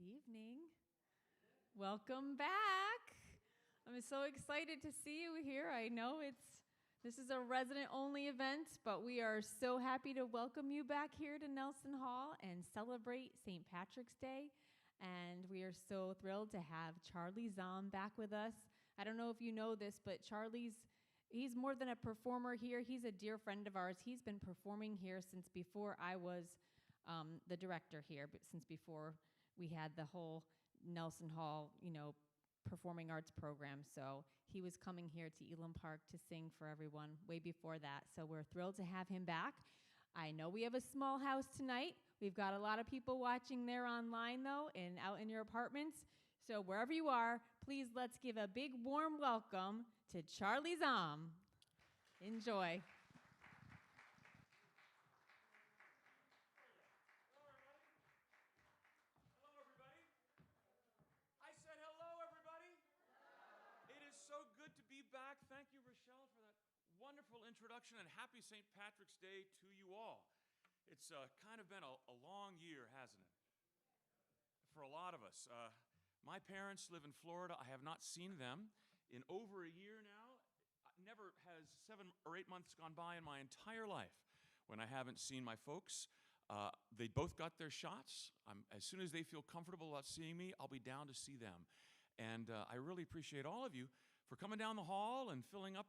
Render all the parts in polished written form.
evening. Welcome back. I'm so excited to see you here. I know this is a resident-only event, but we are so happy to welcome you back here to Nelson Hall and celebrate St. Patrick's Day. And we are so thrilled to have Charlie Zahm back with us. I don't know if you know this, but he's more than a performer here. He's a dear friend of ours. He's been performing here since before I was the director here, but since before we had the whole Nelson Hall, performing arts program. So he was coming here to Elam Park to sing for everyone way before that. So we're thrilled to have him back. I know we have a small house tonight. We've got a lot of people watching there online, though, and out in your apartments. So wherever you are, please let's give a big warm welcome to Charlie Zahm. Enjoy. Hello, everybody. I said hello, everybody. It is so good to be back. Thank you, Rochelle, for that wonderful introduction, and happy St. Patrick's Day to you all. It's kind of been a long year, hasn't it? For a lot of us. My parents live in Florida. I have not seen them in over a year now. Never has 7 or 8 months gone by in my entire life when I haven't seen my folks. They both got their shots. As soon as they feel comfortable about seeing me, I'll be down to see them. And I really appreciate all of you for coming down the hall and filling up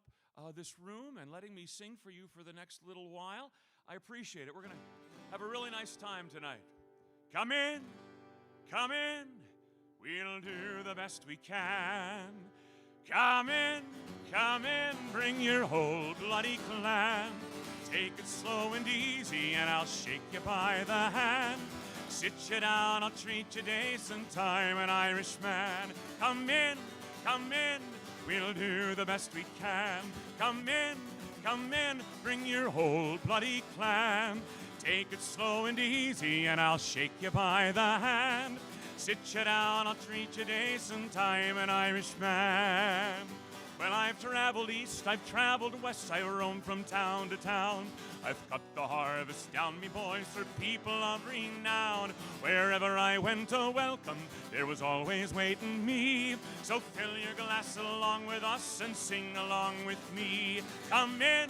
this room and letting me sing for you for the next little while. I appreciate it. We're going to have a really nice time tonight. Come in, we'll do the best we can. Come in, bring your whole bloody clan. Take it slow and easy and I'll shake you by the hand. Sit you down, I'll treat you decent, I'm an Irishman. Come in, we'll do the best we can. Come in, bring your whole bloody clan. Take it slow and easy and I'll shake you by the hand. Sit you down, I'll treat you decent, I'm an Irishman. Well, I've traveled east, I've traveled west, I roam from town to town. I've cut the harvest down, me boys, for people of renown. Wherever I went to welcome, there was always waiting me. So fill your glass along with us and sing along with me. Come in,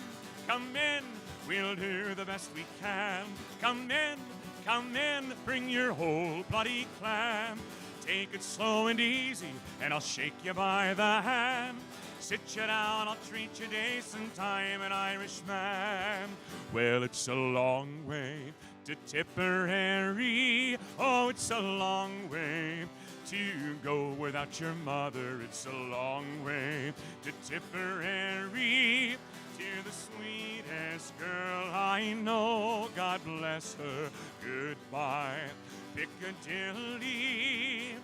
we'll do the best we can. Come in, bring your whole bloody clan. Take it slow and easy, and I'll shake you by the hand. Sit you down, I'll treat you decent, I'm an Irishman. Well, it's a long way to Tipperary. Oh, it's a long way to go without your mother. It's a long way to Tipperary. To the sweetest girl I know, God bless her, goodbye, Piccadilly.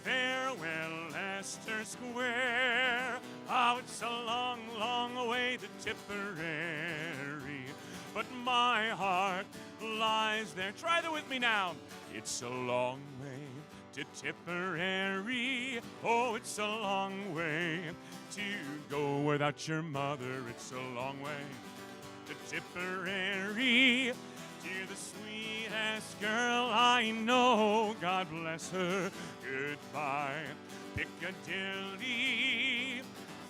Farewell, Leicester Square. Oh, it's a long, long way to Tipperary, but my heart lies there. Try that with me now. It's a long way to Tipperary. Oh, it's a long way to go without your mother. It's a long way to Tipperary. To the sweetest girl I know, God bless her, goodbye, Piccadilly.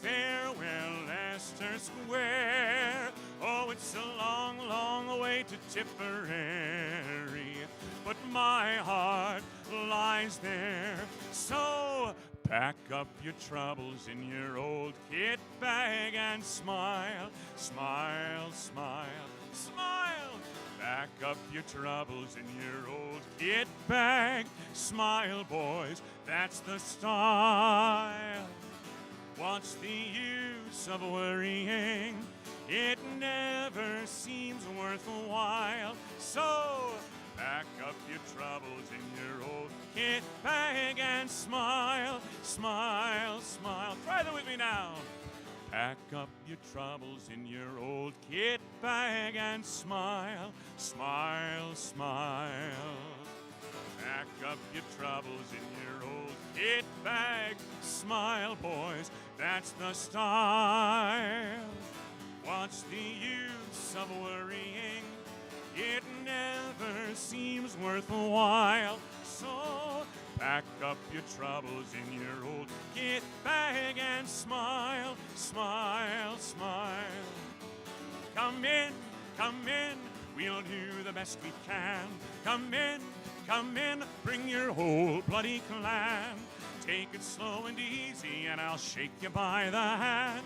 Farewell, Leicester Square. Oh, it's a long, long way to Tipperary, but my heart lies there. So pack up your troubles in your old kit bag and smile, smile, smile, smile. Pack up your troubles in your old kit bag. Smile, boys, that's the style. What's the use of worrying? It never seems worthwhile. So pack up your troubles in your old kit bag and smile, smile, smile. Try that with me now. Pack up your troubles in your old kit bag and smile, smile, smile. Pack up your troubles in your old kit bag. Smile, boys, that's the style. What's the use of worrying? It never seems worthwhile. so pack up your troubles in your old kit bag and smile, smile, smile. Come in, we'll do the best we can. Come in, bring your whole bloody clan. Take it slow and easy and I'll shake you by the hand.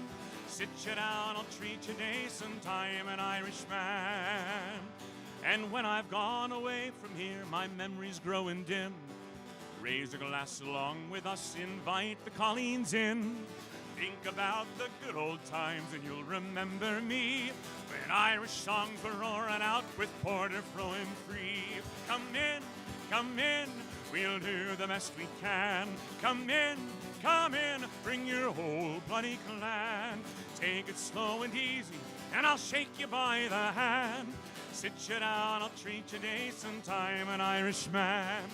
Sit you down, I'll treat you decent, I'm an Irishman. And when I've gone away from here, my memory's growing dim. Raise a glass along with us, invite the colleens in. Think about the good old times and you'll remember me when Irish songs were roaring out with porter flowing free. Come in, we'll do the best we can. Come in, bring your whole bloody clan. Take it slow and easy and I'll shake you by the hand. Sit you down, I'll treat you decent, I'm an Irishman.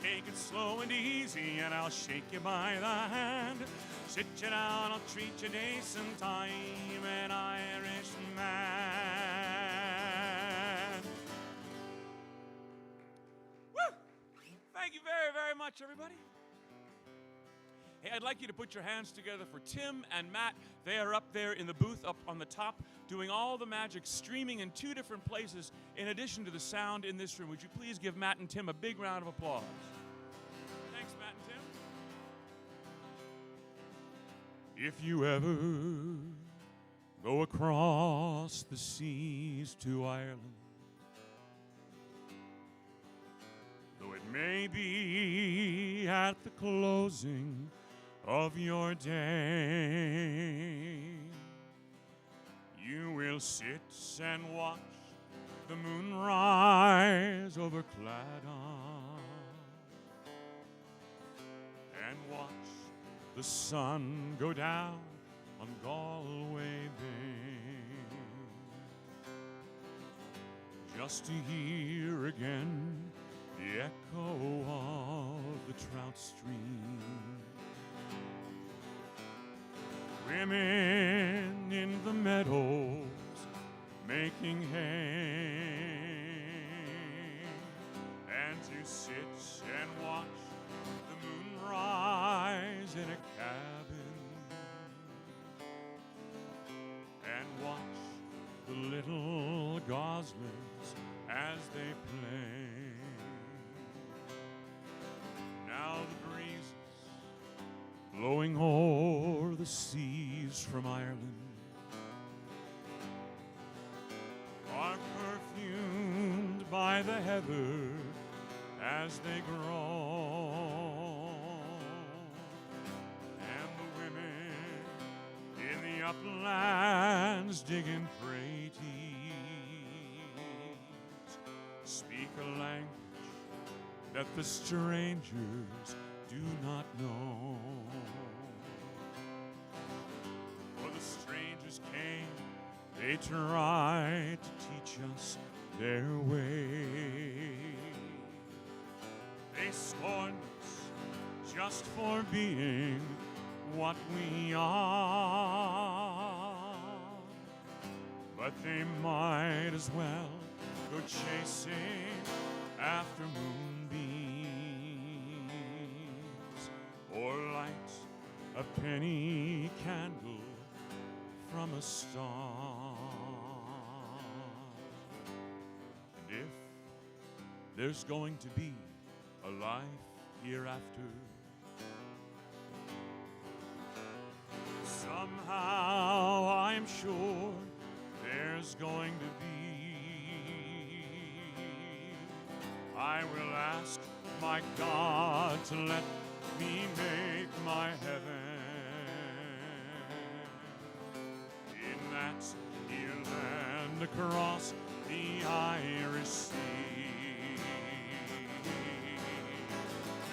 Take it slow and easy and I'll shake you by the hand. Sit you down, I'll treat you decent, I'm an Irishman. Woo! Thank you very, very much, everybody. Hey, I'd like you to put your hands together for Tim and Matt. They are up there in the booth up on the top doing all the magic, streaming in 2 different places in addition to the sound in this room. Would you please give Matt and Tim a big round of applause? Thanks, Matt and Tim. If you ever go across the seas to Ireland, though it may be at the closing of your day, you will sit and watch the moon rise over Claddagh and watch the sun go down on Galway Bay, just to hear again the echo of the trout stream. Women in the meadows making hay, and to sit and watch the moon rise in a cabin, and watch the little goslings as they play. Now the breezes blowing o'er the seas from Ireland are perfumed by the heather as they grow, and the women in the uplands digging praties speak a language that the strangers do not know. For the strangers came, they tried to teach us their way. They scorned us just for being what we are, but they might as well go chasing after moonbeams, or light a penny candle from a star. And if there's going to be a life hereafter, somehow I'm sure there's going to be. I will ask my God to let me make my heaven in that dear land across the Irish Sea.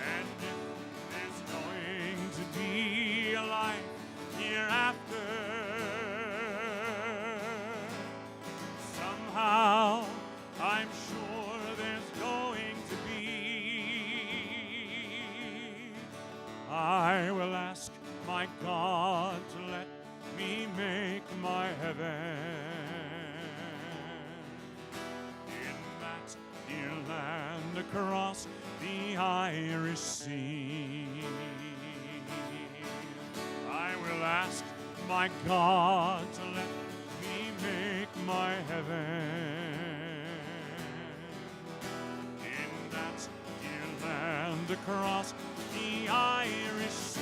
And if there's going to be a life hereafter, somehow I'm sure there's going to be. I will ask my God to let me make my heaven in that dear land across the Irish Sea. I will ask my God to let me make my heaven in that dear land across the Irish Sea.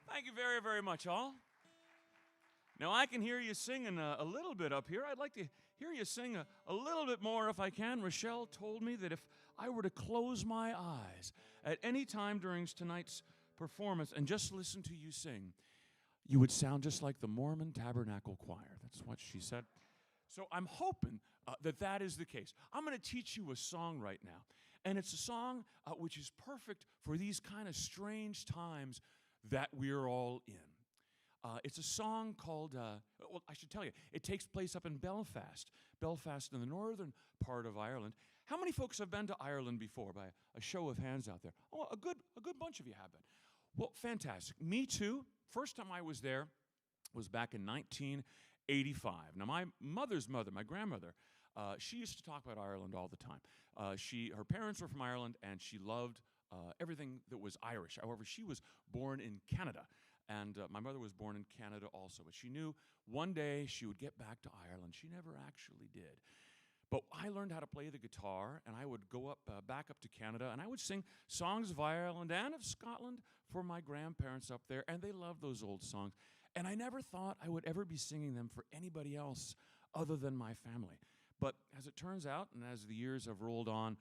Thank you very, very much, all. Now, I can hear you singing a little bit up here. I'd like to hear you sing a little bit more if I can. Rochelle told me that if I were to close my eyes at any time during tonight's performance and just listen to you sing, you would sound just like the Mormon Tabernacle Choir. That's what she said. So I'm hoping that is the case. I'm going to teach you a song right now. And it's a song which is perfect for these kind of strange times that we're all in. It's a song called, well, I should tell you, it takes place up in Belfast. Belfast in the northern part of Ireland. How many folks have been to Ireland before, by a show of hands out there? Oh, a good bunch of you have been. Well, fantastic. Me too. First time I was there was back in 1985. Now, my mother's mother, my grandmother, she used to talk about Ireland all the time. Her parents were from Ireland, and she loved everything that was Irish. However, she was born in Canada, and my mother was born in Canada also. But she knew one day she would get back to Ireland. She never actually did. But I learned how to play the guitar, and I would go back up to Canada, and I would sing songs of Ireland and of Scotland for my grandparents up there, and they loved those old songs. And I never thought I would ever be singing them for anybody else other than my family. But as it turns out, and as the years have rolled on,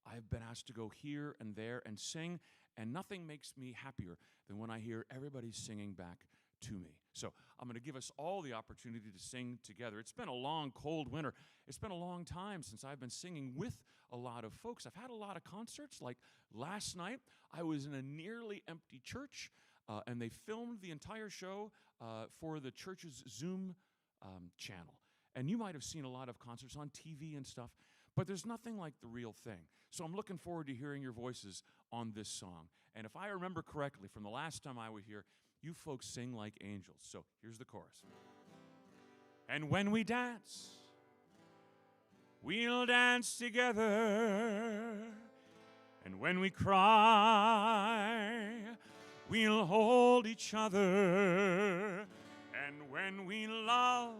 I've been asked to go here and there and sing, and nothing makes me happier than when I hear everybody singing back to me. So I'm going to give us all the opportunity to sing together. It's been a long, cold winter. It's been a long time since I've been singing with a lot of folks. I've had a lot of concerts. Like last night, I was in a nearly empty church, and they filmed the entire show for the church's Zoom channel. And you might have seen a lot of concerts on TV and stuff, but there's nothing like the real thing. So I'm looking forward to hearing your voices on this song. And if I remember correctly, from the last time I was here, you folks sing like angels. So here's the chorus. And when we dance, we'll dance together. And when we cry, we'll hold each other. And when we love,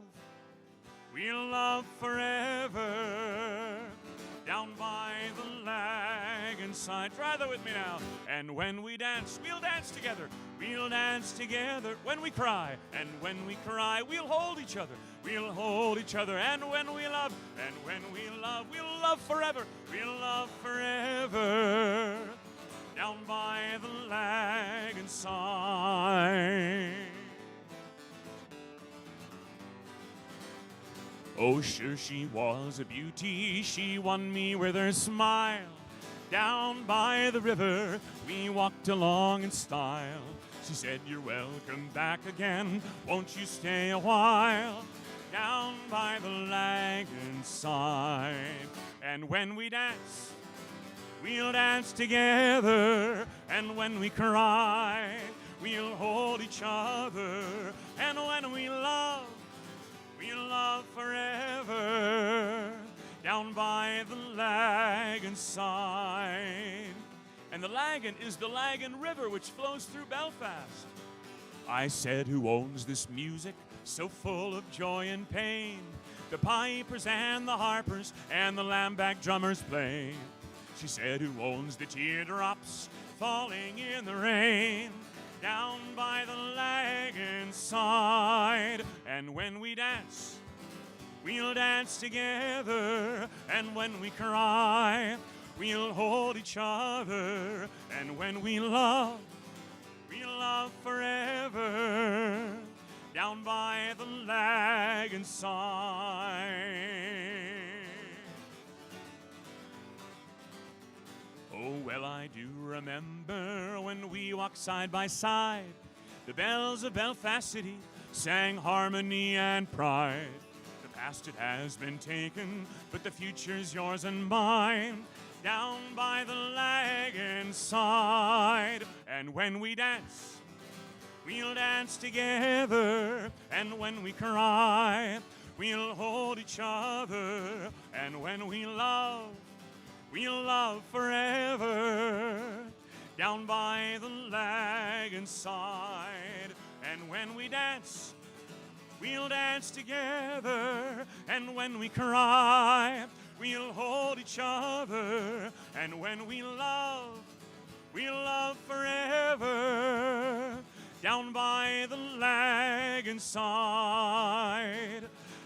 we'll love forever. Down by the Lagan side. Try that with me now. And when we dance, we'll dance together. We'll dance together. When we cry, and when we cry, we'll hold each other. We'll hold each other. And when we love, we'll love forever. We'll love forever. Down by the Lagan side. Oh, sure she was a beauty, she won me with her smile. Down by the river, we walked along in style. She said, you're welcome back again, won't you stay a while? Down by the Lagan side. And when we dance, we'll dance together. And when we cry, we'll hold each other. And when we love, we'll love forever. Down by the Lagan side. And the Lagan is the Lagan River, which flows through Belfast. I said, who owns this music so full of joy and pain? The pipers and the harpers and the lamback drummers play. She said, who owns the teardrops falling in the rain? Down by the Lagan side. And when we dance, we'll dance together. And when we cry, we'll hold each other. And when we love, we'll love forever. Down by the Lagan side. Oh, well, I do remember when we walked side by side. The bells of Belfast City sang harmony and pride. The past, it has been taken, but the future's yours and mine. Down by the Lagan side. And when we dance, we'll dance together. And when we cry, we'll hold each other. And when we love, we'll love forever. Down by the lagoon side. And when we dance, we'll dance together. And when we cry, we'll hold each other. And when we love, we'll love forever. Down by the lagoon side.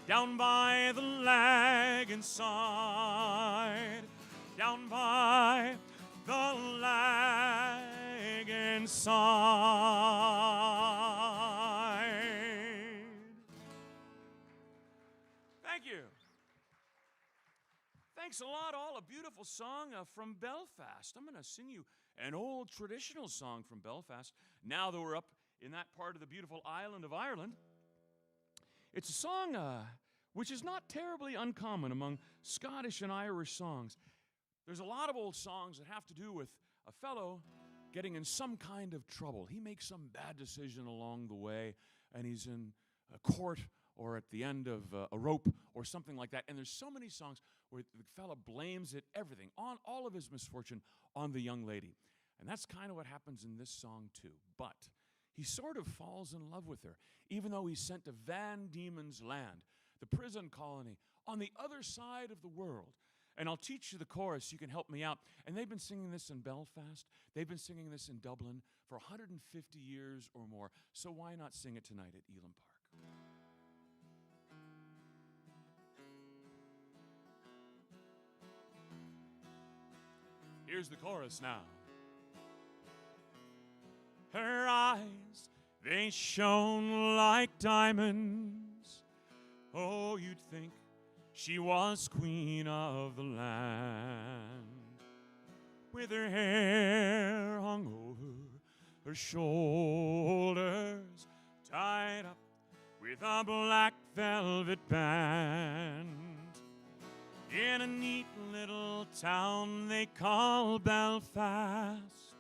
Down by the lagoon side. Down by the lagoon side. Thank you. Thanks a lot, all. A beautiful song from Belfast. I'm going to sing you an old traditional song from Belfast, now that we're up in that part of the beautiful island of Ireland. It's a song which is not terribly uncommon among Scottish and Irish songs. There's a lot of old songs that have to do with a fellow getting in some kind of trouble. He makes some bad decision along the way, and he's in a court or at the end of a rope or something like that. And there's so many songs where the fella blames it, everything, on all of his misfortune, on the young lady. And that's kind of what happens in this song too. But he sort of falls in love with her, even though he's sent to Van Diemen's Land, the prison colony on the other side of the world. And I'll teach you the chorus. You can help me out. And they've been singing this in Belfast. They've been singing this in Dublin for 150 years or more. So why not sing it tonight at Elam Park? Here's the chorus now. Her eyes, they shone like diamonds. Oh, you'd think she was queen of the land. With her hair hung over her shoulders, tied up with a black velvet band. In a neat little town they call Belfast,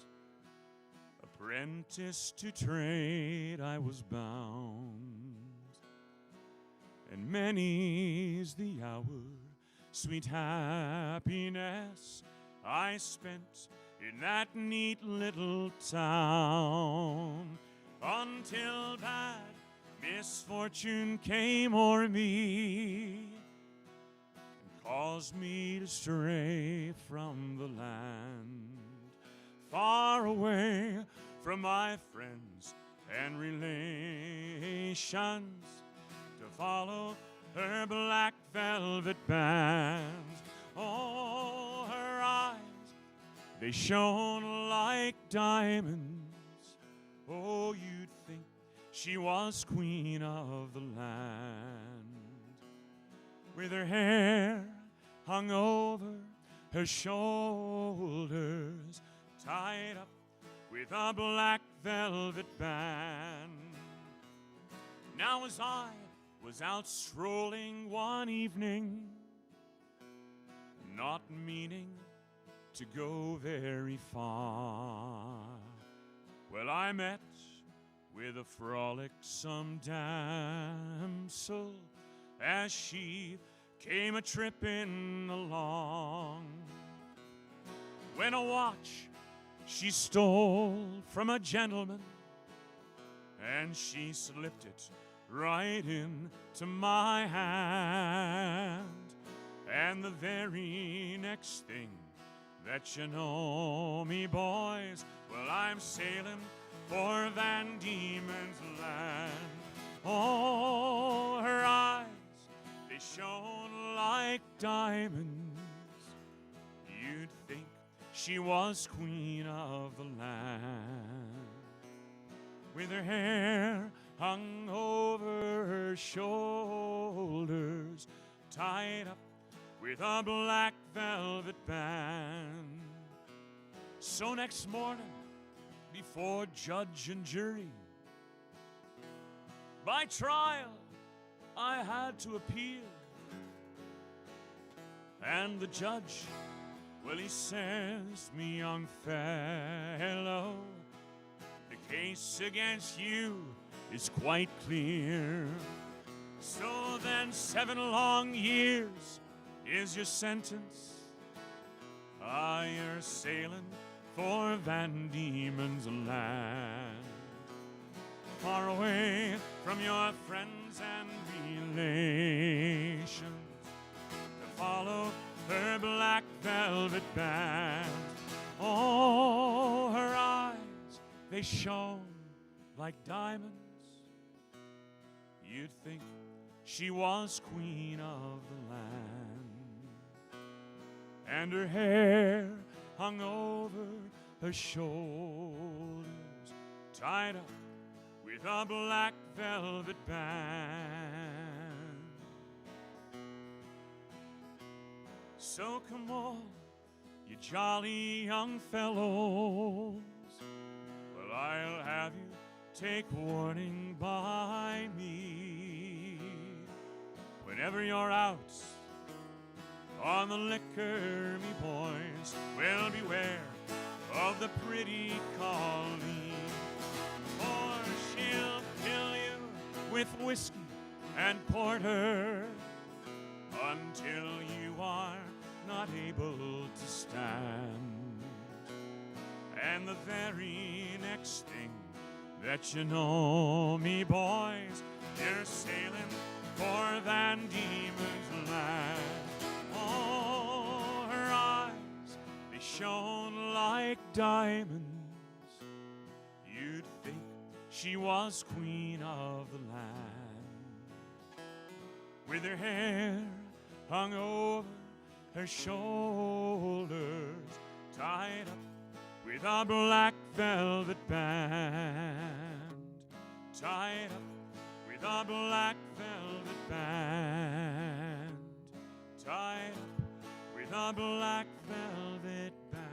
apprentice to trade I was bound. And many's the hour, sweet happiness I spent in that neat little town, until bad misfortune came o'er me and caused me to stray from the land, far away from my friends and relations, to follow her black velvet bands. Oh, her eyes, they shone like diamonds. Oh, you'd think she was queen of the land. With her hair hung over her shoulders, tied up with a black velvet band. Now as I was out strolling one evening, not meaning to go very far, well, I met with a frolicsome damsel as she came a-tripping along, when a watch she stole from a gentleman, and she slipped it right into my hand. And the very next thing that you know me, boys, well, I'm sailing for Van Diemen's Land. Oh, her eyes, they shone like diamonds. You'd think she was queen of the land. With her hair hung over her shoulders, tied up with a black velvet band. So next morning, before judge and jury, by trial I had to appear. And the judge, well, he says, me young fellow, the case against you is quite clear. So then 7 long years is your sentence. You're sailing for Van Diemen's land, far away from your friends and relations, to follow her black velvet band. Oh, her eyes, they shone like diamonds. You'd think she was queen of the land. And her hair hung over her shoulders, tied up with a black velvet band. So come on, you jolly young fellows, well, I'll have you take warning by me. Whenever you're out on the liquor, me boys, well, beware of the pretty Colleen, for she'll kill you with whiskey and porter until you are not able to stand. And the very next thing that you know, me boys, you're sailing for Van Diemen's land. Oh, her eyes, they shone like diamonds. You'd think she was queen of the land. With her hair hung over her shoulders, tied up with a black velvet band, tied up with a black velvet band, tied up with a black velvet band.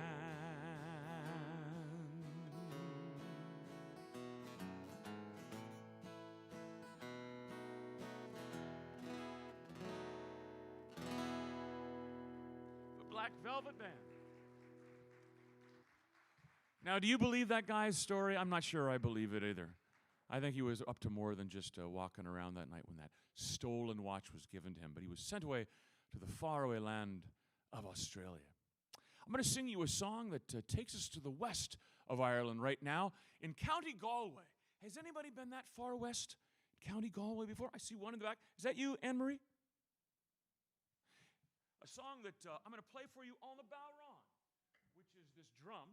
The Black Velvet Band. Now, do you believe that guy's story? I'm not sure I believe it either. I think he was up to more than just walking around that night when that stolen watch was given to him, but he was sent away to the faraway land of Australia. I'm going to sing you a song that takes us to the west of Ireland right now in County Galway. Has anybody been that far west, County Galway, before? I see one in the back. Is that you, Anne-Marie? A song that I'm going to play for you on the baritone, which is this drum.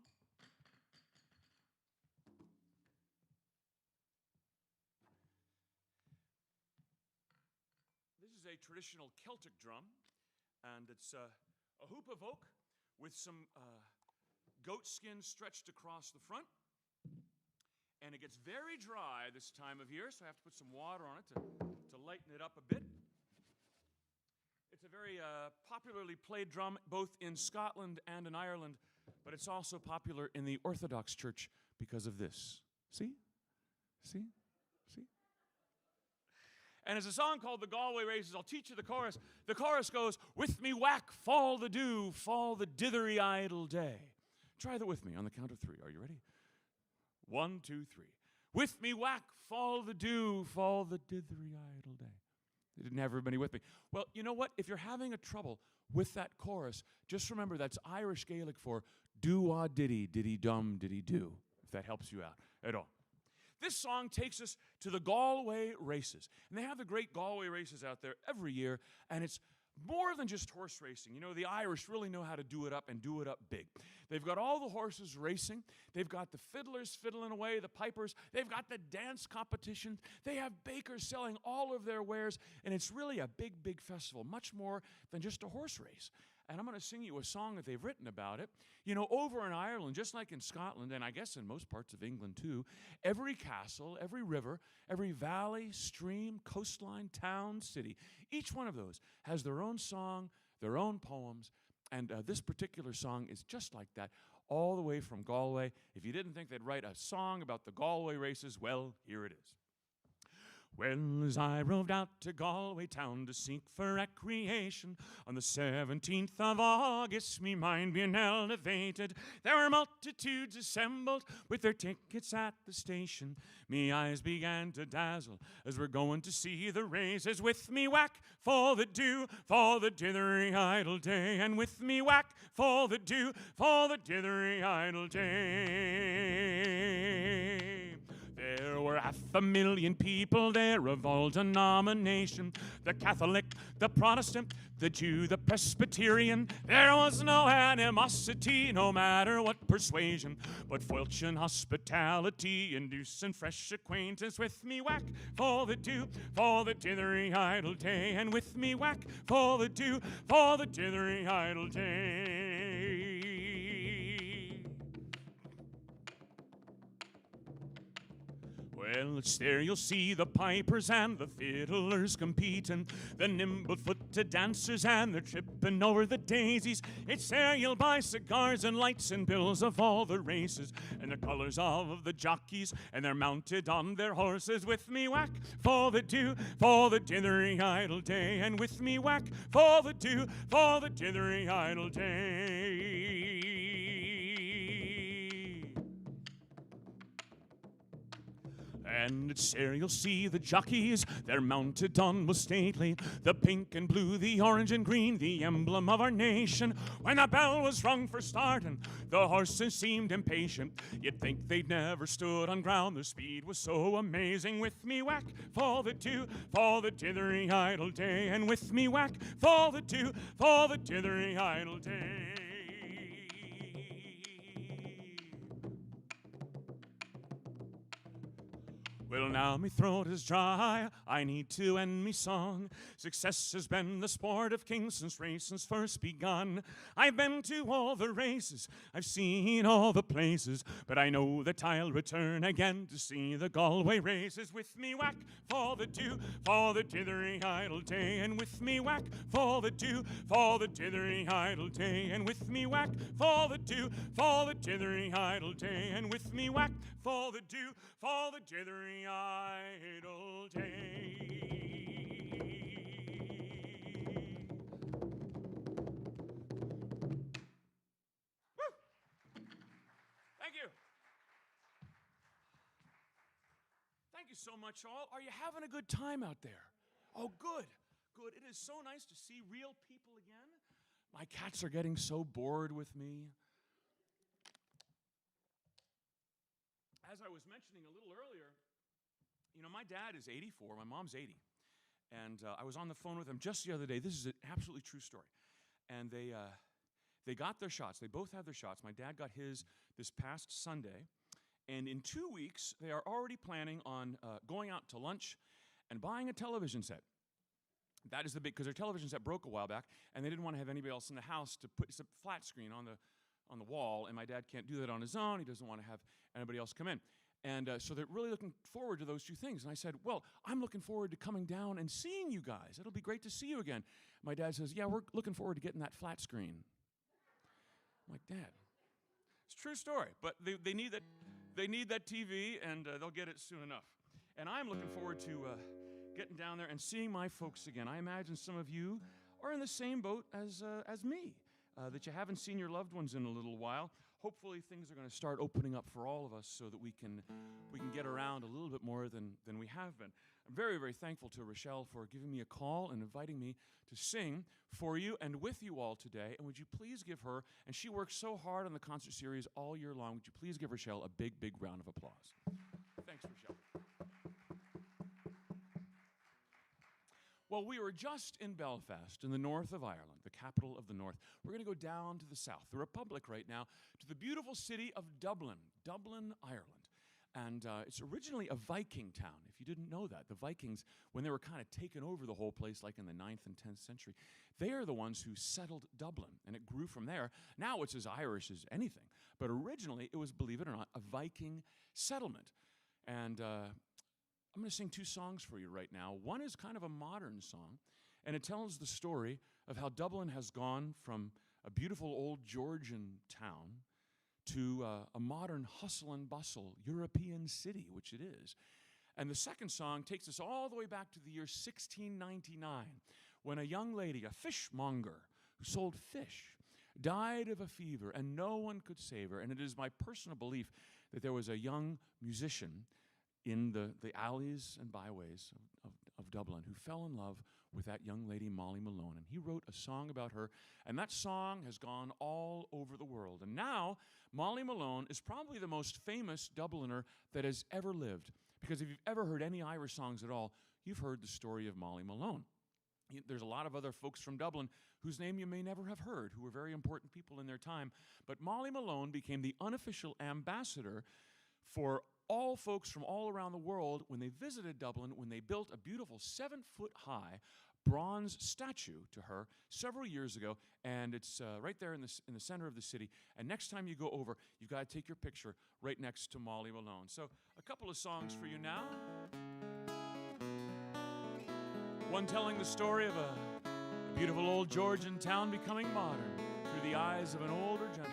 This is a traditional Celtic drum, and it's a hoop of oak with some goat skin stretched across the front. And it gets very dry this time of year, so I have to put some water on it to lighten it up a bit. It's a very popularly played drum both in Scotland and in Ireland, but it's also popular in the Orthodox Church because of this. See? See? See? And it's a song called the Galway Races. I'll teach you the chorus. The chorus goes, "With me whack, fall the dew, fall the dithery idle day." Try that with me on the count of 3. Are you ready? 1, 2, 3. With me whack, fall the dew, fall the dithery idle day. They didn't have everybody with me. Well, you know what? If you're having a trouble with that chorus, just remember that's Irish Gaelic for do-wah-diddy, diddy-dum, diddy-do, if that helps you out at all. This song takes us to the Galway Races. And they have the great Galway Races out there every year, and it's more than just horse racing. You know, the Irish really know how to do it up and do it up big. They've got all the horses racing. They've got the fiddlers fiddling away, the pipers. They've got the dance competitions. They have bakers selling all of their wares, and it's really a big, big festival, much more than just a horse race. And I'm going to sing you a song that they've written about it. You know, over in Ireland, just like in Scotland, and I guess in most parts of England too, every castle, every river, every valley, stream, coastline, town, city, each one of those has their own song, their own poems, and this particular song is just like that, all the way from Galway. If you didn't think they'd write a song about the Galway Races, well, here it is. Well, as I roved out to Galway town to seek for recreation, on the 17th of August, me mind being elevated, there were multitudes assembled with their tickets at the station. Me eyes began to dazzle as we're going to see the races. With me whack for the dew, for the dithery idle day, and with me whack for the dew, for the dithery idle day. There were 500,000 people there of all denomination, the Catholic, the Protestant, the Jew, the Presbyterian. There was no animosity, no matter what persuasion, but filching hospitality, inducing fresh acquaintance. With me whack for the dew, for the dithery idle day, and with me whack for the dew, for the dithery idle day. Well, it's there you'll see the pipers and the fiddlers competing, the nimble-footed dancers and they're tripping over the daisies. It's there you'll buy cigars and lights and bills of all the races, and the colors of the jockeys, and they're mounted on their horses. With me whack for the dew, for the dithery idle day, and with me whack for the dew, for the dithery idle day. And it's there you'll see the jockeys, they're mounted on most stately, the pink and blue, the orange and green, the emblem of our nation. When the bell was rung for starting, the horses seemed impatient. You'd think they'd never stood on ground, their speed was so amazing. With me whack for the dew, for the dithery idle day, and with me whack for the dew, for the dithery idle day. Well, now me throat is dry, I need to end me song. Success has been the sport of kings since racing's first begun. I've been to all the races, I've seen all the places, but I know that I'll return again to see the Galway races. With me whack for the dew, for the dithery idle day, and with me whack for the dew, for the dithery idle day, and with me whack for the dew, for the dithery idle day, and with me whack for the dew, for the dithery idle day. Woo! Thank you. Thank you so much, all. Are you having a good time out there? Oh, good. Good. It is so nice to see real people again. My cats are getting so bored with me. As I was mentioning a little earlier, you know, my dad is 84, my mom's 80, and I was on the phone with them just the other day. This is an absolutely true story. And they got their shots. They both had their shots. My dad got his this past Sunday, and in 2 weeks, they are already planning on going out to lunch and buying a television set. That is the big, because their television set broke a while back, and they didn't want to have anybody else in the house to put, it's a flat screen on the wall, and my dad can't do that on his own. He doesn't want to have anybody else come in. And so they're really looking forward to those two things. And I said, well, I'm looking forward to coming down and seeing you guys. It'll be great to see you again. My dad says, yeah, we're looking forward to getting that flat screen. I'm like, Dad, it's a true story. But they need that TV, and they'll get it soon enough. And I'm looking forward to getting down there and seeing my folks again. I imagine some of you are in the same boat as me, that you haven't seen your loved ones in a little while. Hopefully things are going to start opening up for all of us so that we can get around a little bit more than we have been. I'm very, very thankful to Rochelle for giving me a call and inviting me to sing for you and with you all today. And would you please give her, and she works so hard on the concert series all year long, would you please give Rochelle a big, big round of applause? Thanks, Rochelle. Well, we were just in Belfast, in the north of Ireland, the capital of the north. We're going to go down to the south, the Republic right now, to the beautiful city of Dublin, Ireland. And it's originally a Viking town, if you didn't know that. The Vikings, when they were kind of taking over the whole place, like in the 9th and 10th century, they are the ones who settled Dublin, and it grew from there. Now it's as Irish as anything. But originally, it was, believe it or not, a Viking settlement. And I'm going to sing two songs for you right now. One is kind of a modern song, and it tells the story of how Dublin has gone from a beautiful old Georgian town to a modern hustle and bustle European city, which it is. And the second song takes us all the way back to the year 1699, when a young lady, a fishmonger who sold fish, died of a fever, and no one could save her. And it is my personal belief that there was a young musician in the alleys and byways of Dublin who fell in love with that young lady, Molly Malone. And he wrote a song about her, and that song has gone all over the world. And now, Molly Malone is probably the most famous Dubliner that has ever lived. Because if you've ever heard any Irish songs at all, you've heard the story of Molly Malone. There's a lot of other folks from Dublin whose name you may never have heard, who were very important people in their time. But Molly Malone became the unofficial ambassador for all folks from all around the world when they visited Dublin, when they built a beautiful 7-foot-high bronze statue to her several years ago, and it's right there in the center of the city. And next time you go over, you've got to take your picture right next to Molly Malone. So a couple of songs for you now. One telling the story of a beautiful old Georgian town becoming modern through the eyes of an older gentleman.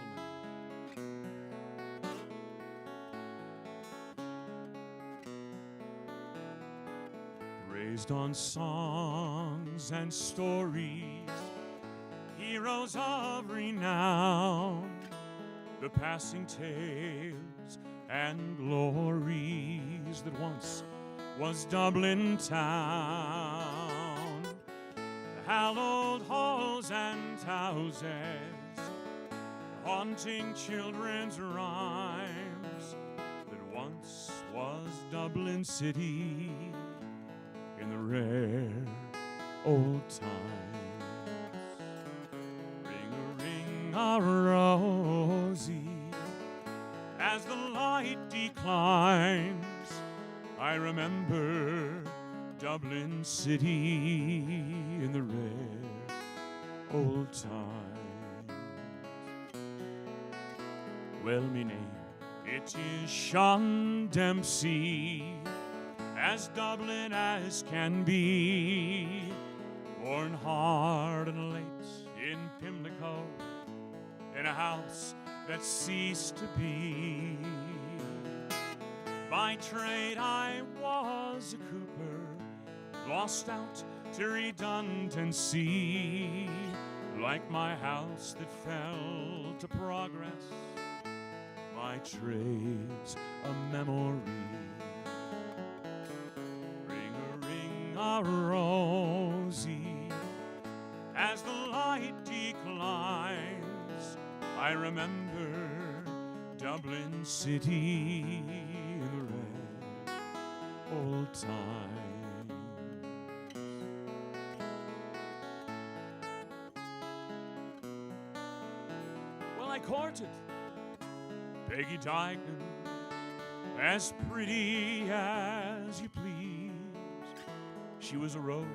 Raised on songs and stories, heroes of renown, the passing tales and glories that once was Dublin town. The hallowed halls and houses, haunting children's rhymes, that once was Dublin city in the rare old times. Ring-a-ring-a-rosy, as the light declines, I remember Dublin city in the rare old times. Well, me name, it is Sean Dempsey, as Dublin as can be, born hard and late in Pimlico, in a house that ceased to be. By trade I was a cooper, lost out to redundancy, like my house that fell to progress, my trade's a memory. Ring-a-ring-a-rosy, as the light declines, I remember Dublin city in the rare old times. Well, I courted Peggy Dignan, as pretty as you please. She was a rogue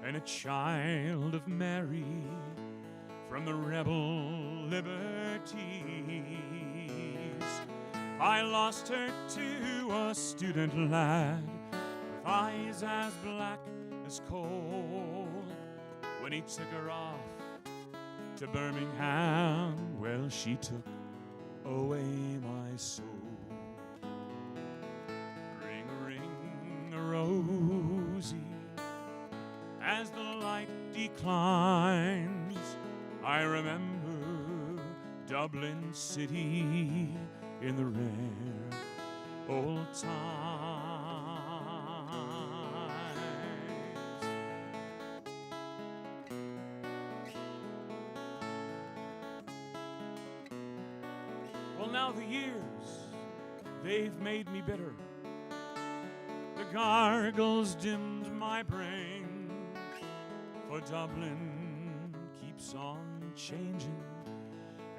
and a child of Mary, from the rebel liberties. I lost her to a student lad with eyes as black as coal. When he took her off to Birmingham, well, she took away my soul. Ring-a-ring-a-rosy, as the light declines, I remember Dublin city in the rare old times. Well, now the years, they've made me bitter. The gargles dimmed my brain, for Dublin keeps on changing,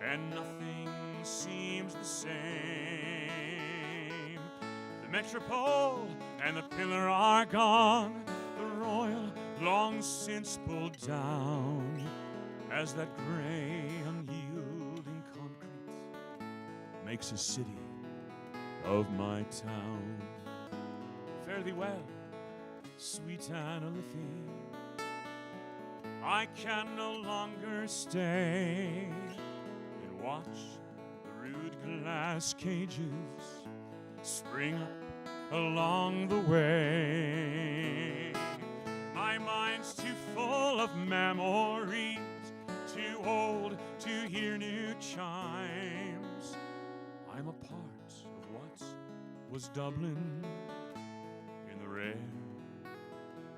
and nothing seems the same. The Metropole and the Pillar are gone, the Royal long since pulled down, as that gray, unyielding concrete makes a city of my town. Fare thee well, sweet Anna Liffey, I can no longer stay and watch the rude glass cages spring up along the way. My mind's too full of memories, too old to hear new chimes. I'm a part of what was Dublin in the rare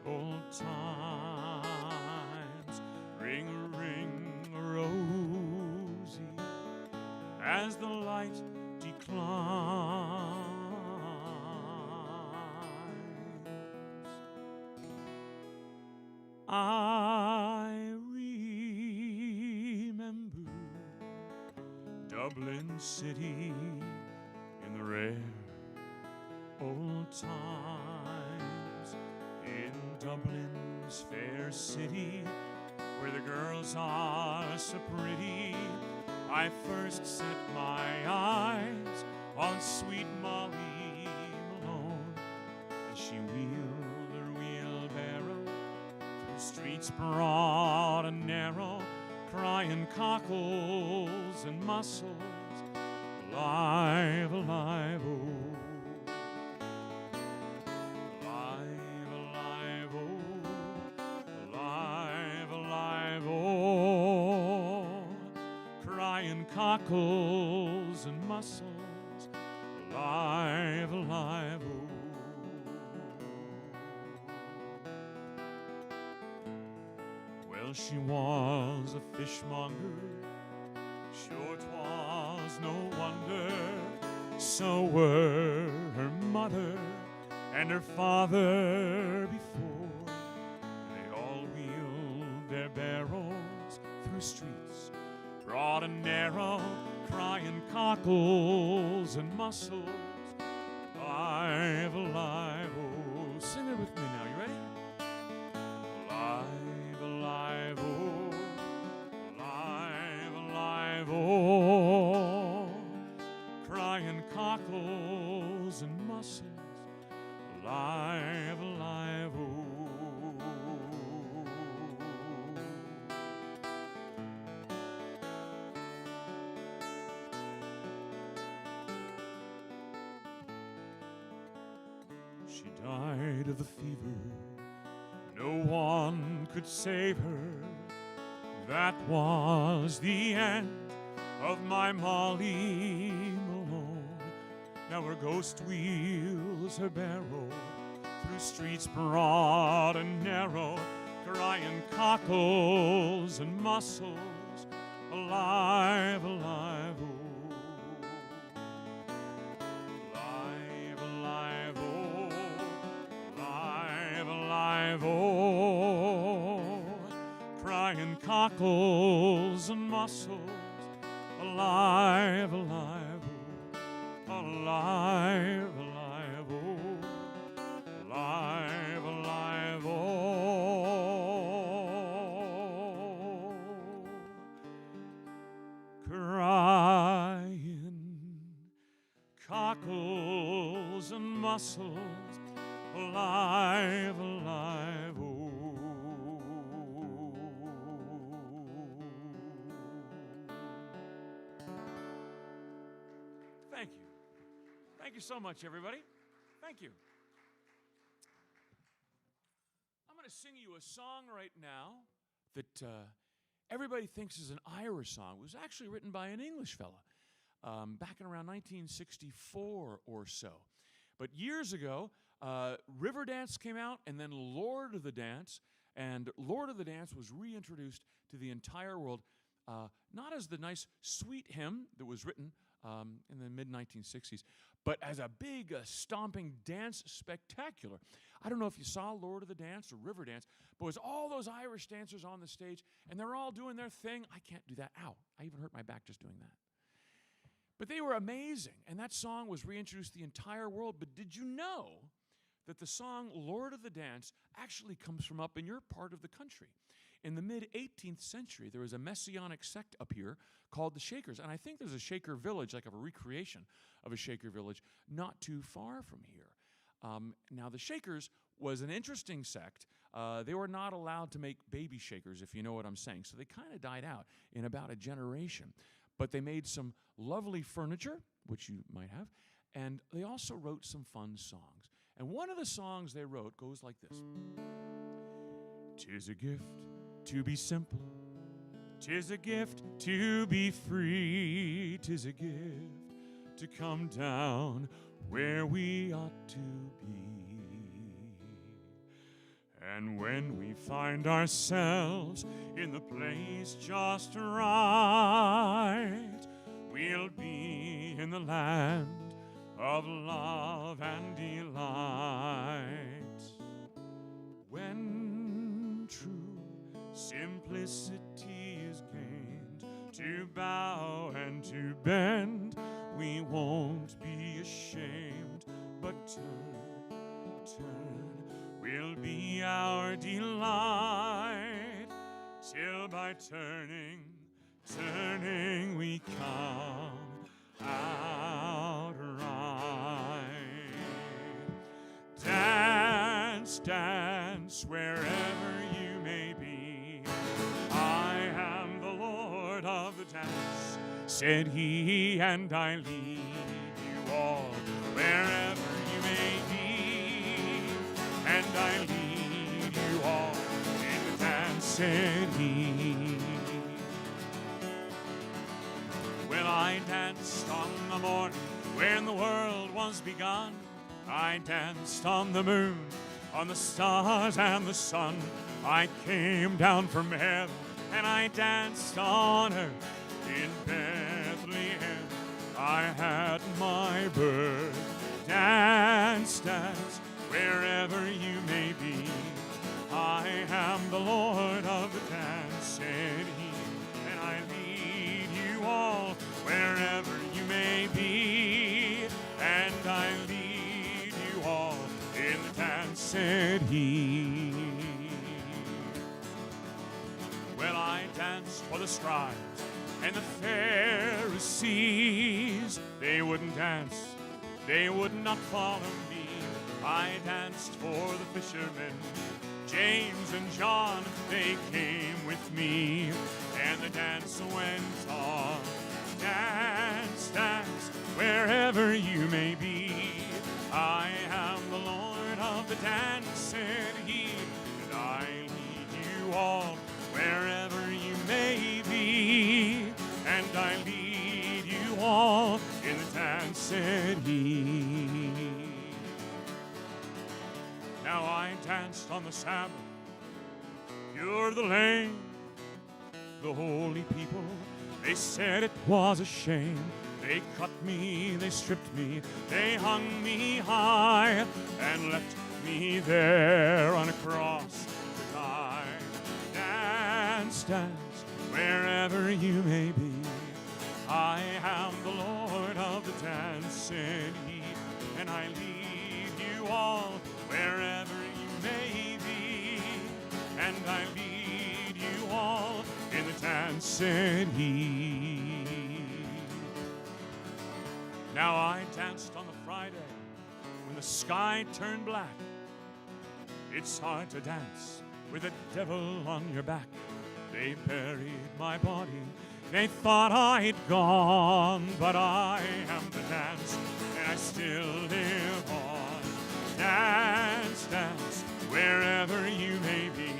old times. Ring, ring, Rosie, as the light declines. I remember Dublin City in the rare old times. In Dublin's fair city, where the girls are so pretty, I first set my eyes on sweet Molly Malone as she wheeled her wheelbarrow through streets broad and narrow, crying cockles and mussels, alive, alive, oh. Alive, alive, oh. Alive, alive, oh. Crying cockles and mussels, alive, alive, oh. Well, she was a fishmonger, sure 'twas no wonder. So were her mother and her father before. They all wheeled their barrows through streets broad and narrow, crying cockles and mussels, alive, alive, oh. Sing it with me now, you ready? Alive, alive, oh. Alive, alive, oh. Crying cockles and mussels, alive, alive, oh. She died of the fever, no one could save her. That was the end of my Molly Malone. Now her ghost wheels her barrow through streets broad and narrow, crying cockles and mussels, alive, alive, oh. Alive, alive, oh. Alive, alive, oh. Crying cockles and mussels, alive, alive, oh. Alive, alive, oh. Alive, alive, oh. Crying cockles and mussels, alive, alive, oh. Thank you. Thank you so much, everybody. Thank you. I'm going to sing you a song right now that everybody thinks is an Irish song. It was actually written by an English fella back in around 1964 or so. But years ago, Riverdance came out, and then Lord of the Dance. And Lord of the Dance was reintroduced to the entire world, not as the nice, sweet hymn that was written in the mid-1960s, but as a big, stomping dance spectacular. I don't know if you saw Lord of the Dance or Riverdance, but it was all those Irish dancers on the stage, and they're all doing their thing. I can't do that. Ow. I even hurt my back just doing that. But they were amazing, and that song was reintroduced to the entire world. But did you know that the song Lord of the Dance actually comes from up in your part of the country? In the mid-18th century, there was a Messianic sect up here called the Shakers, and I think there's a Shaker village, like a recreation of a Shaker village, not too far from here. Now, the Shakers was an interesting sect. They were not allowed to make baby Shakers, if you know what I'm saying, so they kind of died out in about a generation. But they made some lovely furniture, which you might have, And they also wrote some fun songs. And one of the songs they wrote goes like this. 'Tis a gift to be simple. 'Tis a gift to be free. 'Tis a gift to come down where we ought to be. And when we find ourselves in the place just right, we'll be in the land of love and delight. When true simplicity is gained, to bow and to bend, we won't be ashamed, but turn will be our delight, till by turning we come out right. Dance wherever you may be. I am the Lord of the dance, said he, and I lead you all wherever you may be. And I lead you all in the dance, said he. Well, I danced on the morning when the world was begun. I danced on the moon, on the stars and the sun. I came down from heaven and I danced on earth. In Bethlehem I had my birth. Dance, dance, wherever you may be. I am the Lord of the dance, said he, and I lead you all wherever you may be. And I lead you all in the dance, said he. Well, I danced for the scribes and the Pharisees. They wouldn't dance, they would not follow me. I danced for the fishermen, James and John, they came with me. And the dance went on. Dance, dance, wherever you may be. I am the Lord of the dance, said he, and I lead you all wherever you may be. And I lead you all in the dance, said he. Now I danced on the Sabbath, cured the lame, the holy people. They said it was a shame. They cut me, they stripped me, they hung me high, and left me there on a cross to die. Dance, dance, wherever you may be. I am the Lord of the dance, said he, and I lead you all wherever you may be. And I lead you all in the dance, said he. Now I danced on the Friday when the sky turned black. It's hard to dance with a devil on your back. They buried my body, they thought I'd gone, but I am the dance, and I still live on. Dance, dance, wherever you may be.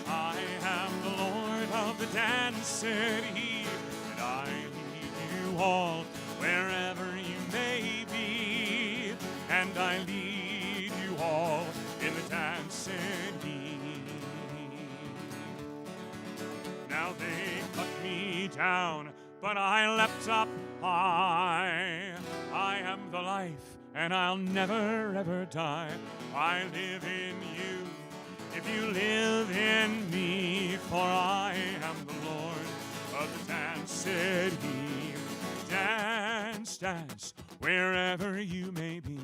I am the Lord of the dance, said he, and I lead you all wherever you may be. And I lead you all in the dance, said he. Now they cut me down, but I leapt up high. I am the life, and I'll never ever die. I live in you, if you live in me, for I am the Lord of the dance, said he. Dance, dance, wherever you may be.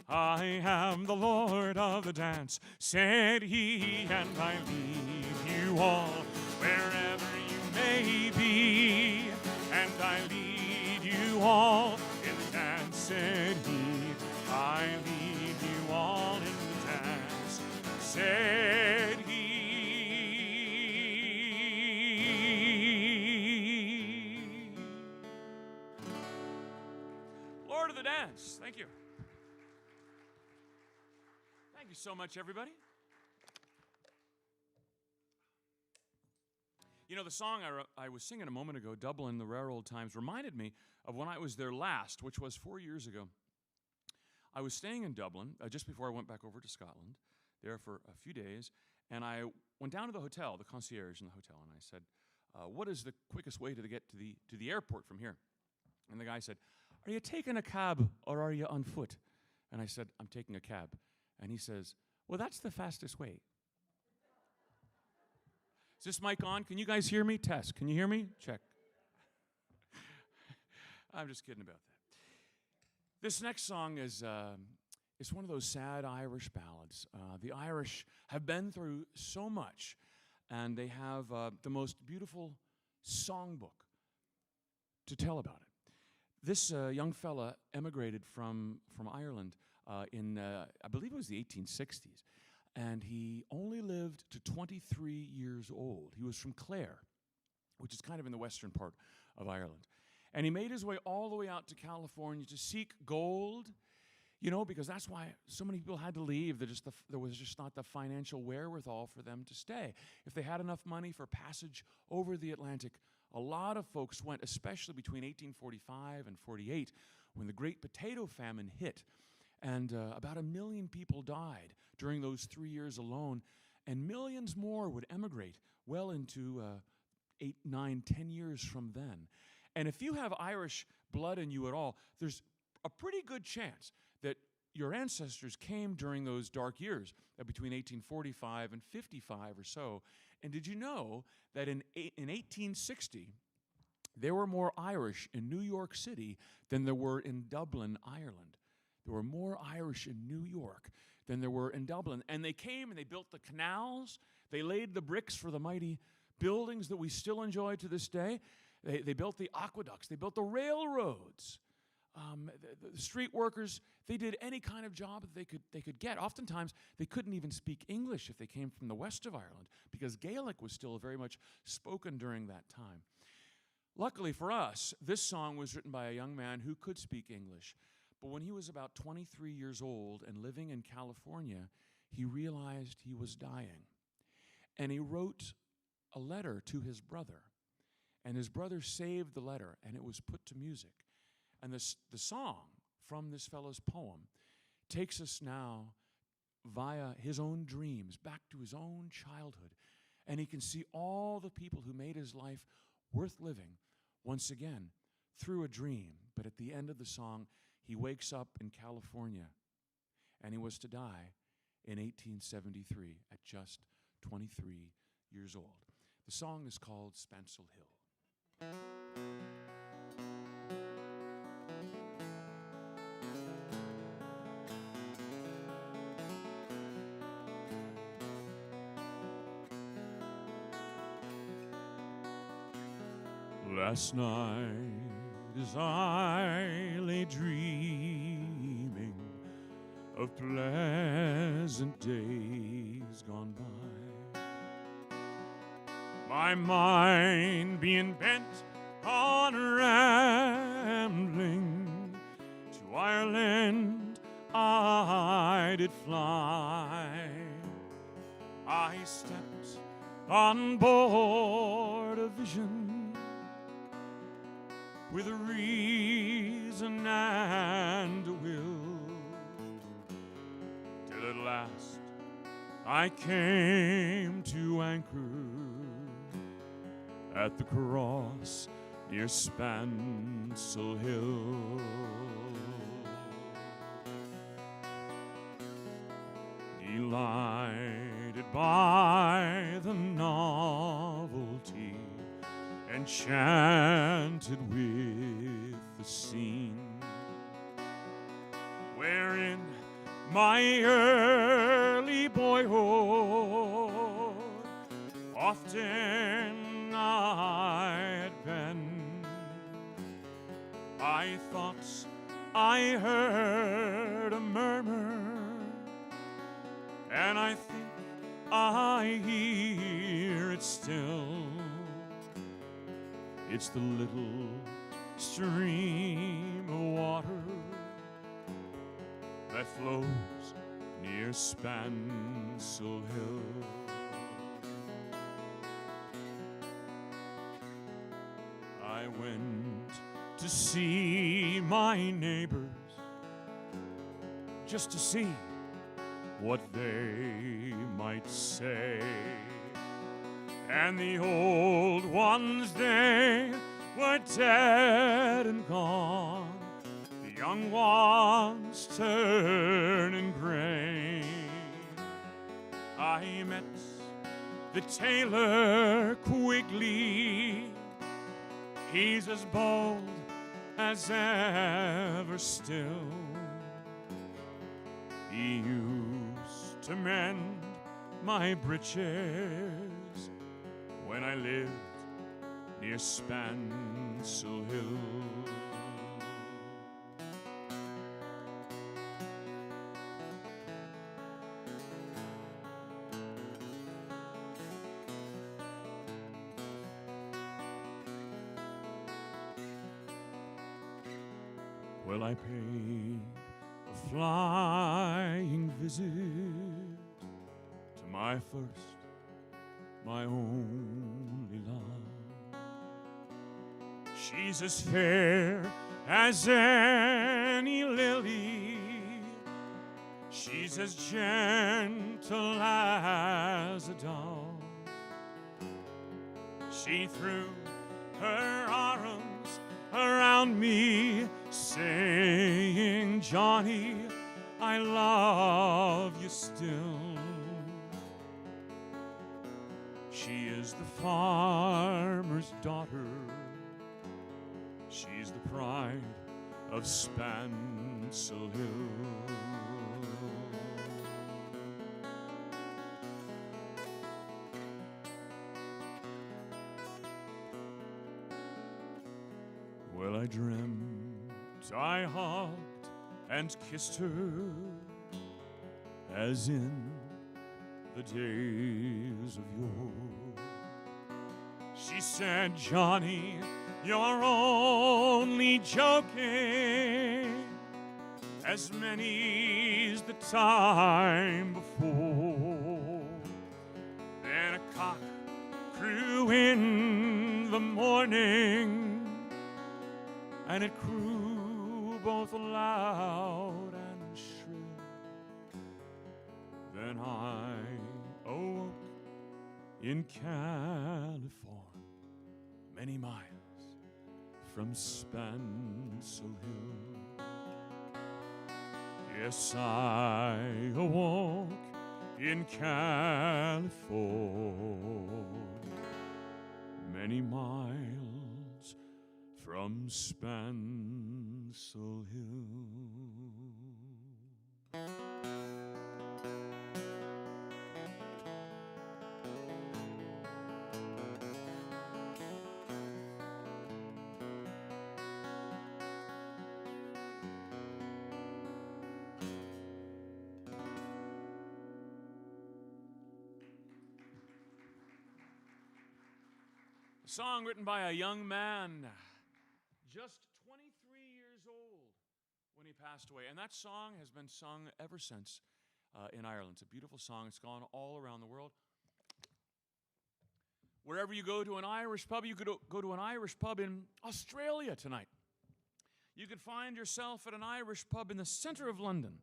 I am the Lord of the dance, said he, and I lead you all wherever you may be. And I lead you all in the dance, said he. I lead you all in the dance, said he. Lord of the dance. hands. Thank you. Thank you so much, everybody. You know, the song I was singing a moment ago, Dublin, the Rare Old Times, reminded me of when I was there last, which was 4 years ago. I was staying in Dublin just before I went back over to Scotland, there for a few days, and I went down to the hotel, the concierge in the hotel, and I said, what is the quickest way to get to the airport from here? And the guy said, are you taking a cab or are you on foot? And I said, I'm taking a cab. And he says, well, that's the fastest way. Is this mic on? Can you guys hear me? Test. Can you hear me? Check. I'm just kidding about that. This next song is one of those sad Irish ballads. The Irish have been through so much, and they have the most beautiful songbook to tell about it. This young fella emigrated from Ireland in, I believe it was the 1860s, and he only lived to 23 years old. He was from Clare, which is kind of in the western part of Ireland. And he made his way all the way out to California to seek gold, you know, because that's why so many people had to leave. There was just not the financial wherewithal for them to stay. If they had enough money for passage over the Atlantic, a lot of folks went, especially between 1845 and 48, when the Great Potato Famine hit. And about 1 million people died during those 3 years alone, and millions more would emigrate well into 8, 9, 10 years from then. And if you have Irish blood in you at all, there's a pretty good chance that your ancestors came during those dark years between 1845 and 55 or so. And did you know that in 1860, there were more Irish in New York City than there were in Dublin, Ireland? There were more Irish in New York than there were in Dublin. And they came and they built the canals. They laid the bricks for the mighty buildings that we still enjoy to this day. They built the aqueducts. They built the railroads. The street workers, they did any kind of job that they could get. Oftentimes, they couldn't even speak English if they came from the west of Ireland, because Gaelic was still very much spoken during that time. Luckily for us, this song was written by a young man who could speak English. But when he was about 23 years old and living in California, he realized he was dying. And he wrote a letter to his brother. And his brother saved the letter, and it was put to music. And the song from this fellow's poem takes us now via his own dreams back to his own childhood. And he can see all the people who made his life worth living once again through a dream. But at the end of the song, he wakes up in California, and he was to die in 1873 at just 23 years old. The song is called Spancel Hill. Last night, as I lay dreaming of pleasant days gone by, my mind being bent on rambling to Ireland, I did fly. I stepped on board a vision with a reason and a will, till at last I came to anchor at the cross near Spancel Hill. Delighted by the novelty, enchanted with the scene, wherein my early boyhood often I had been. I thought I heard a murmur, and I think I hear it still. It's the little stream of water that flows near Spancel Hill. I went to see my neighbors just to see what they might say. And the old ones, they were dead and gone. The young ones turning gray. I met the tailor Quigley. He's as bold as ever still. He used to mend my breeches when I lived near Spancel Hill. Well, I paid a flying visit to my first, my only love. She's as fair as any lily. She's as gentle as a dove. She threw her arms around me, saying, Johnny, I love you still. She is the farmer's daughter. She's the pride of Spancel Hill. Well, I dreamt I hugged and kissed her as in the days of yore. She said, Johnny, you're only joking, as many's the time before. Then a cock crew in the morning, and it crew both loud and shrill. Then I awoke in California, many miles from Spancel Hill. Yes, I awoke in California, many miles from Spancel Hill. A song written by a young man, just 23 years old when he passed away. And that song has been sung ever since in Ireland. It's a beautiful song. It's gone all around the world. Wherever you go to an Irish pub, you could go to an Irish pub in Australia tonight. You could find yourself at an Irish pub in the center of London.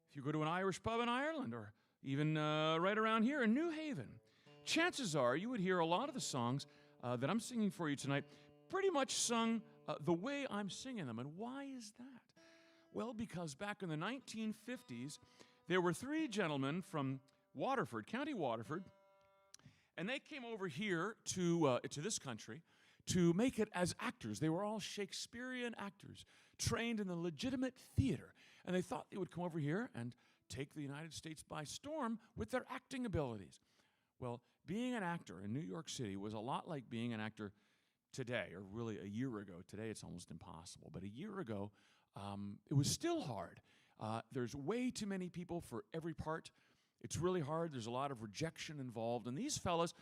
If you go to an Irish pub in Ireland, or even right around here in New Haven, chances are you would hear a lot of the songs that I'm singing for you tonight pretty much sung the way I'm singing them. And why is that? Well, because back in the 1950s, there were three gentlemen from Waterford, County Waterford, and they came over here to this country to make it as actors. They were all Shakespearean actors, trained in the legitimate theater. And they thought they would come over here and take the United States by storm with their acting abilities. Well, being an actor in New York City was a lot like being an actor today, or really a year ago. Today it's almost impossible, but a year ago it was still hard. There's way too many people for every part. It's really hard. There's a lot of rejection involved, and these fellas,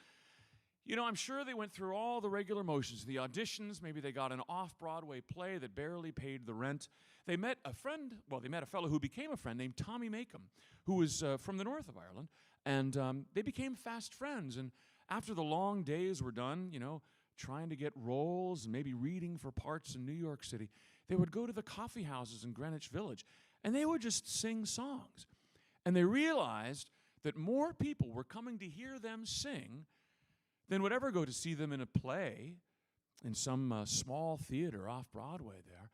You know, I'm sure they went through all the regular motions, the auditions, maybe they got an off-Broadway play that barely paid the rent. They met a fellow who became a friend named Tommy Makem, who was from the north of Ireland, and they became fast friends. And after the long days were done, you know, trying to get roles and maybe reading for parts in New York City, they would go to the coffee houses in Greenwich Village, and they would just sing songs. And they realized that more people were coming to hear them sing than would ever go to see them in a play in some small theater off Broadway there.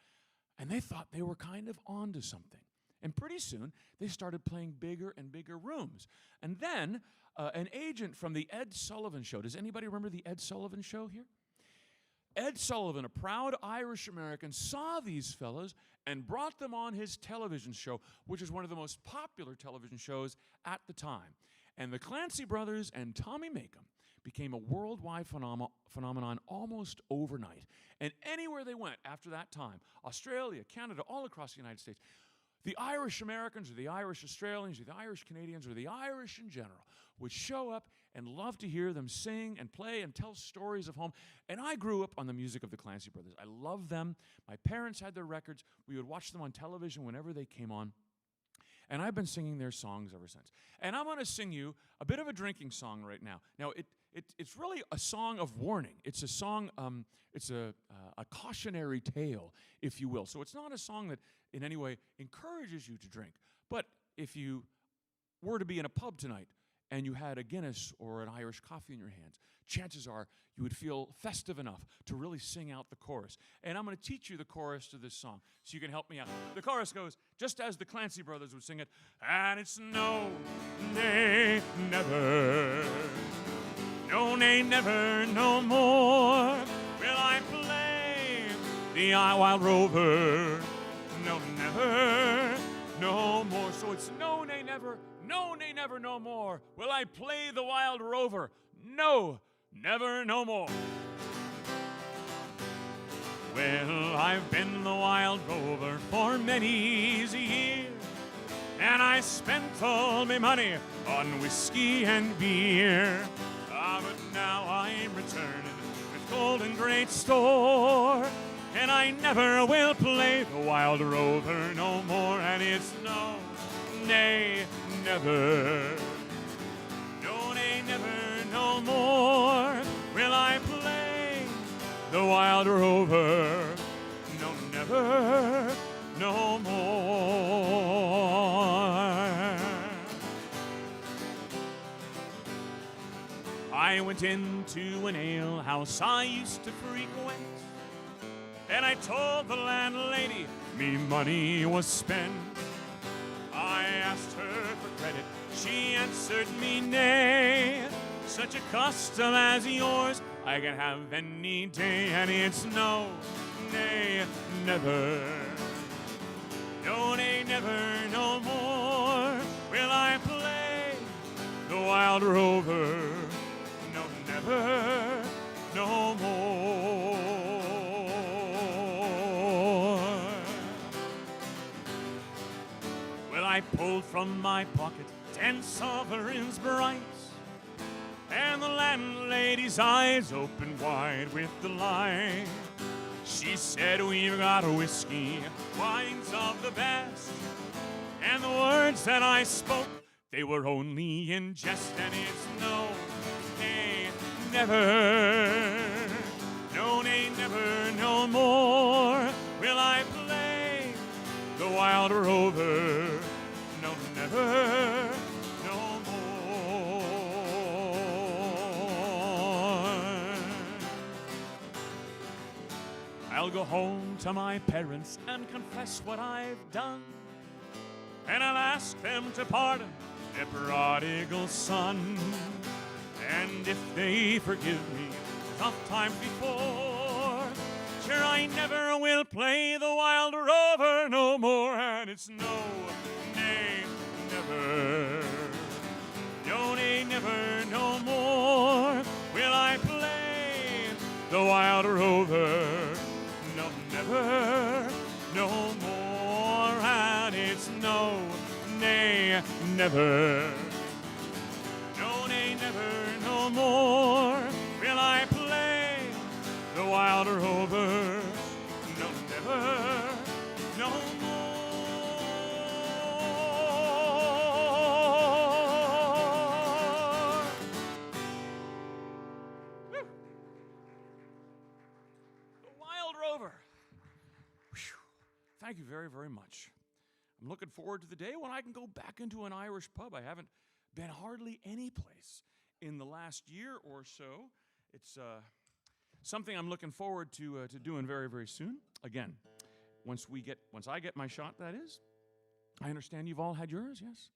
And they thought they were kind of onto something. And pretty soon, they started playing bigger and bigger rooms. And then an agent from the Ed Sullivan Show. Does anybody remember the Ed Sullivan Show here? Ed Sullivan, a proud Irish American, saw these fellows and brought them on his television show, which is one of the most popular television shows at the time. And the Clancy Brothers and Tommy Makem became a worldwide phenomenon almost overnight. And anywhere they went after that time, Australia, Canada, all across the United States, the Irish Americans or the Irish Australians or the Irish Canadians or the Irish in general would show up and love to hear them sing and play and tell stories of home. And I grew up on the music of the Clancy Brothers. I loved them. My parents had their records. We would watch them on television whenever they came on. And I've been singing their songs ever since. And I'm going to sing you a bit of a drinking song right now. Now, it's really a song of warning. It's a song, it's a cautionary tale, if you will. So it's not a song that in any way encourages you to drink. But if you were to be in a pub tonight and you had a Guinness or an Irish coffee in your hands, chances are you would feel festive enough to really sing out the chorus. And I'm going to teach you the chorus to this song so you can help me out. The chorus goes just as the Clancy Brothers would sing it. And it's no, nay, never. No, nay, never, no more will I play the Wild Rover. No, never, no more. So it's no, nay, never, no, nay, never, no more will I play the Wild Rover. No, never, no more. Well, I've been the Wild Rover for many easy years, and I spent all my money on whiskey and beer. But now I'm returning with gold in great store, and I never will play the Wild Rover no more. And it's no, nay, never. No, nay, never, no more will I play the Wild Rover. No, never, no more. I went into an ale house I used to frequent, and I told the landlady me money was spent. I asked her for credit, she answered me nay. Such a custom as yours I can have any day. And it's no, nay, never. No, nay, never, no more will I play the Wild Rover. No, never, no more. Well, I pulled from my pocket 10 sovereigns bright, and the landlady's eyes opened wide with delight. She said, we've got whiskey, wines of the best, and the words that I spoke, they were only in jest. And it's no, nay, never. No, nay, never, no more will I play the Wild Rover. No, never, no more. I'll go home to my parents and confess what I've done, and I'll ask them to pardon their prodigal son. And if they forgive me tough times before, sure I never will play the Wild Rover no more. And it's no, nay, never. No, nay, never, no more will I play the Wild Rover. No, never, no more. And it's no, nay, never. No, nay, never, no more wild rover. No, never, no more. Whew. The wild rover. Whew. Thank you very, very much. I'm looking forward to the day when I can go back into an Irish pub. I haven't been hardly any place in the last year or so. It's something I'm looking forward to doing very, very soon. Again, once I get my shot, that is. I understand you've all had yours, yes?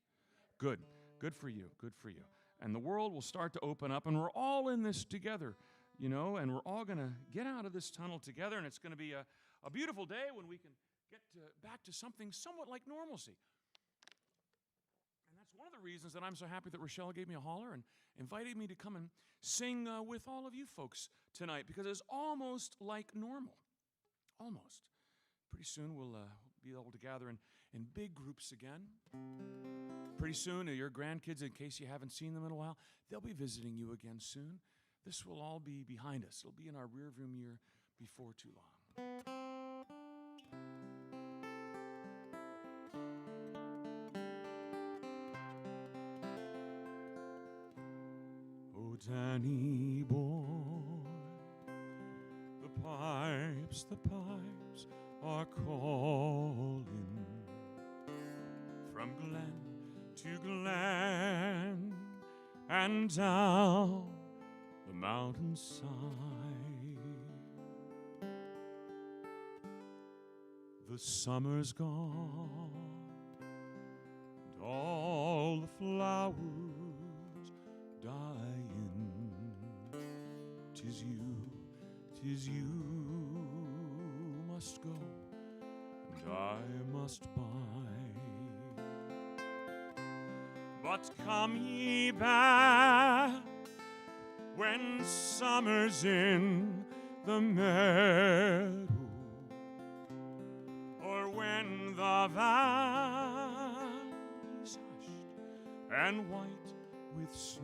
Good. Good for you. Good for you. And the world will start to open up, and we're all in this together, you know, and we're all going to get out of this tunnel together, and it's going to be a beautiful day when we can get back to something somewhat like normalcy. And that's one of the reasons that I'm so happy that Rochelle gave me a holler and invited me to come and sing with all of you folks tonight, because it's almost like normal. Almost. Pretty soon we'll be able to gather in big groups again. Pretty soon, your grandkids, in case you haven't seen them in a while, they'll be visiting you again soon. This will all be behind us. It'll be in our rearview mirror before too long. Oh, Danny boy, the pipes are calling from glen to glen and down the mountainside. The summer's gone and all the flowers dying. 'Tis you must go and I must bide. But come ye back when summer's in the meadow, or when the valley's hushed and white with snow.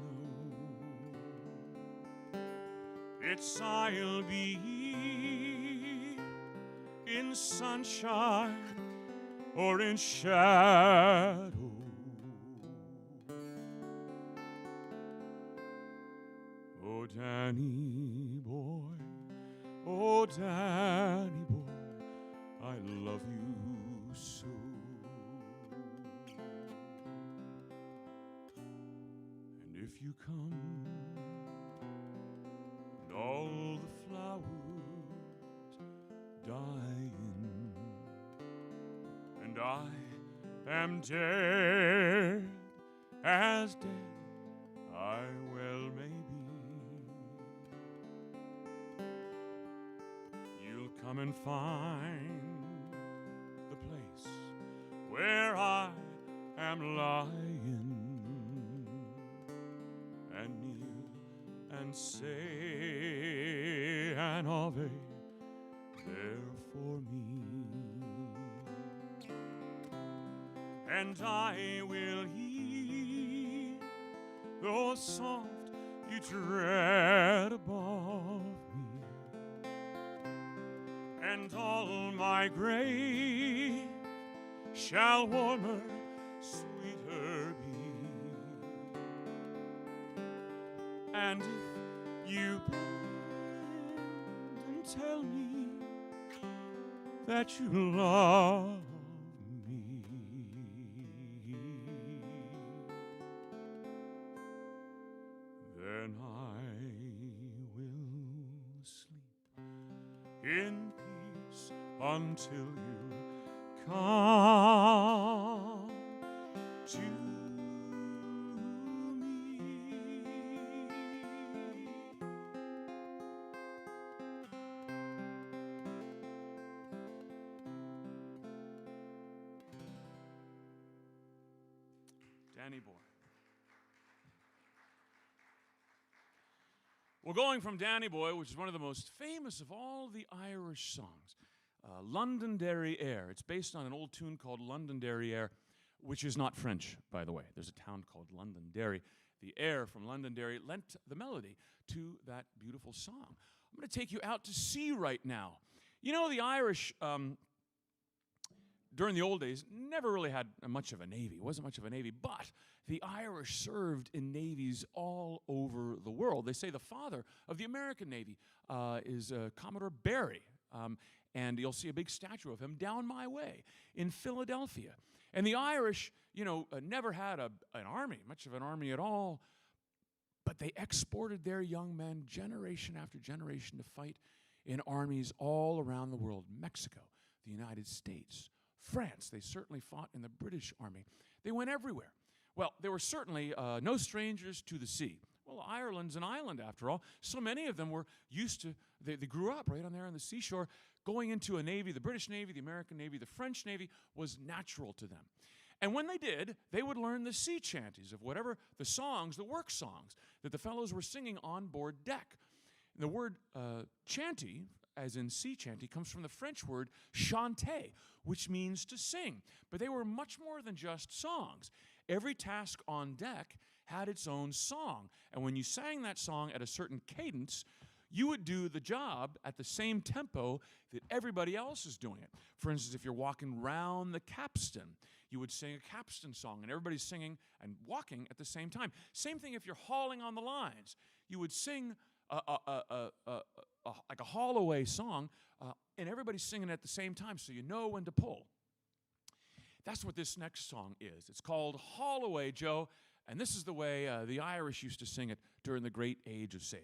It's I'll be in sunshine or in shadow. Oh, Danny boy, oh, Danny boy, I love you so. And if you come and all the flowers dying, and I am dead as dead I well may be, you'll come and find the place where I am lying, and kneel and say an Ave there for me. And I will hear those soft you tread above me, and all my grave shall warmer, sweeter be. And if you bend and tell me that you love me, then I will sleep in peace until you come to me. Danny boy. Well, going from Danny Boy, which is one of the most famous of all the Irish songs, Londonderry Air. It's based on an old tune called Londonderry Air, which is not French, by the way. There's a town called Londonderry. The air from Londonderry lent the melody to that beautiful song. I'm going to take you out to sea right now. You know, the Irish, during the old days, never really had much of a navy. Wasn't much of a navy, but the Irish served in navies all over the world. They say the father of the American Navy is Commodore Barry, and you'll see a big statue of him down my way in Philadelphia. And the Irish, never had an army, much of an army at all, but they exported their young men generation after generation to fight in armies all around the world. Mexico, the United States, France. They certainly fought in the British Army. They went everywhere. Well, they were certainly no strangers to the sea. Well, Ireland's an island, after all. So many of them were used to, they grew up right on there on the seashore. Going into a navy, the British Navy, the American Navy, the French Navy, was natural to them. And when they did, they would learn the sea shanties of whatever the songs, the work songs, that the fellows were singing on board deck. And the word chanty, as in sea chanty, comes from the French word chanter, which means to sing. But they were much more than just songs. Every task on deck had its own song. And when you sang that song at a certain cadence, you would do the job at the same tempo that everybody else is doing it. For instance, if you're walking round the capstan, you would sing a capstan song, and everybody's singing and walking at the same time. Same thing if you're hauling on the lines. You would sing like a haul away song, and everybody's singing at the same time, so you know when to pull. That's what this next song is. It's called Haul Away, Joe, and this is the way the Irish used to sing it during the great age of sail.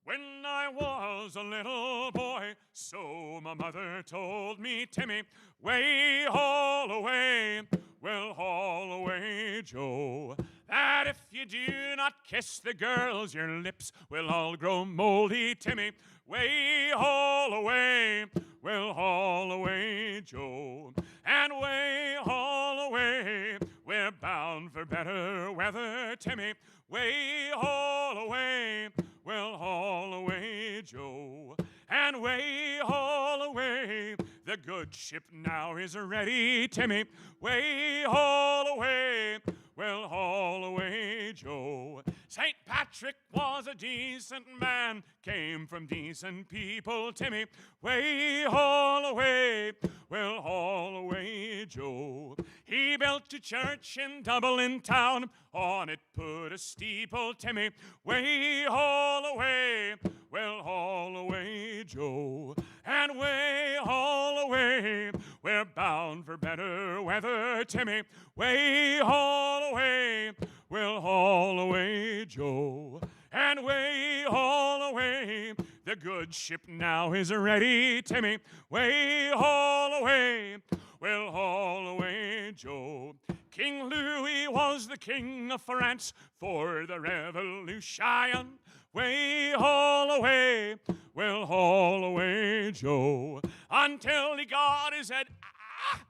When I was a little boy, so my mother told me, Timmy, way haul away, well haul away, Joe, that if you do not kiss the girls, your lips will all grow moldy, Timmy, way haul away, well haul away, Joe, and way haul away, we're bound for better weather, Timmy, way haul away, well haul away, Joe, and way haul away, the good ship now is ready, Timmy, way haul away, well haul away, Joe. St. Patrick was a decent man, came from decent people, Timmy, way haul away, well haul away, Joe. He built a church in Dublin town, on it put a steeple, Timmy, way haul away, well haul away, Joe, and way haul away, we're bound for better weather, Timmy, way haul away, we'll haul away, Joe, and way haul away, the good ship now is ready, Timmy, way haul away, we'll haul away, Joe. King Louis was the king of France for the revolution. Way haul away, we'll haul away, Joe, until he got his head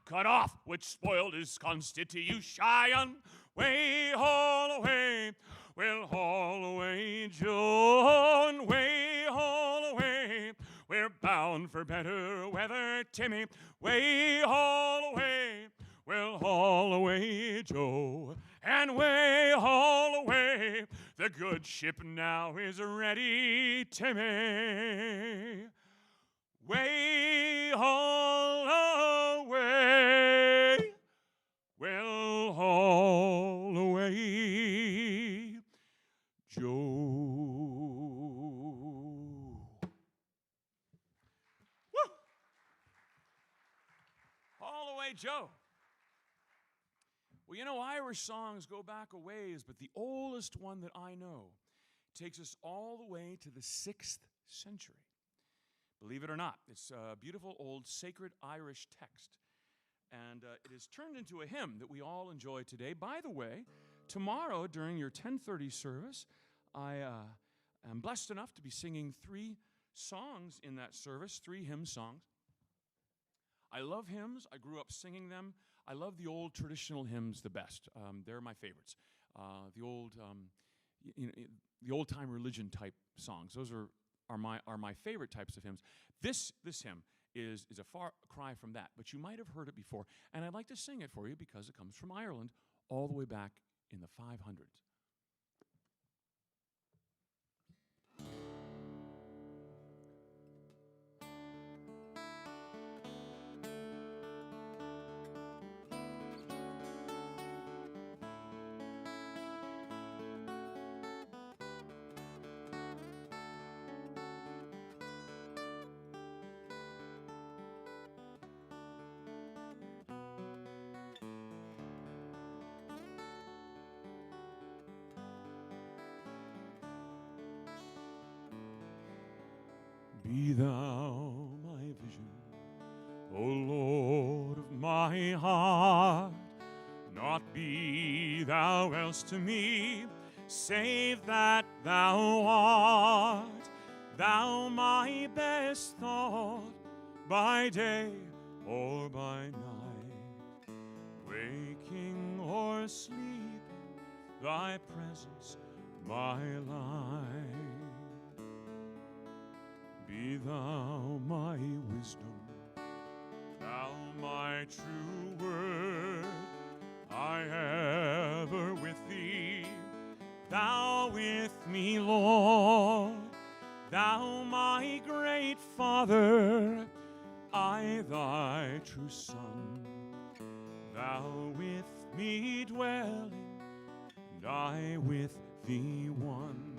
cut off, which spoiled his constitution. Way haul away, we'll haul away, Joe, and way haul away, we're bound for better weather, Timmy. Way haul away, we'll haul away, Joe, and way haul away, the good ship now is ready, Timmy. Way haul away, we'll haul away, Joe. Woo! Haul away, Joe. Well, you know, Irish songs go back a ways, but the oldest one that I know takes us all the way to the 6th century. Believe it or not, it's a beautiful old sacred Irish text. And it is turned into a hymn that we all enjoy today. By the way, tomorrow during your 10:30 service, I am blessed enough to be singing 3 songs in that service, 3 hymn songs. I love hymns. I grew up singing them. I love the old traditional hymns the best. They're my favorites. The old-time religion type songs. Those are my favorite types of hymns. This hymn is a far cry from that, but you might have heard it before, and I'd like to sing it for you because it comes from Ireland all the way back in the 500s. Be thou my vision, O Lord of my heart. Not be thou else to me, save that thou art. Thou my best thought, by day or by night. Waking or sleeping, thy presence my light. Be thou my wisdom, thou my true word. I ever with thee, thou with me, Lord. Thou my great Father, I thy true Son. Thou with me dwelling, and I with thee one.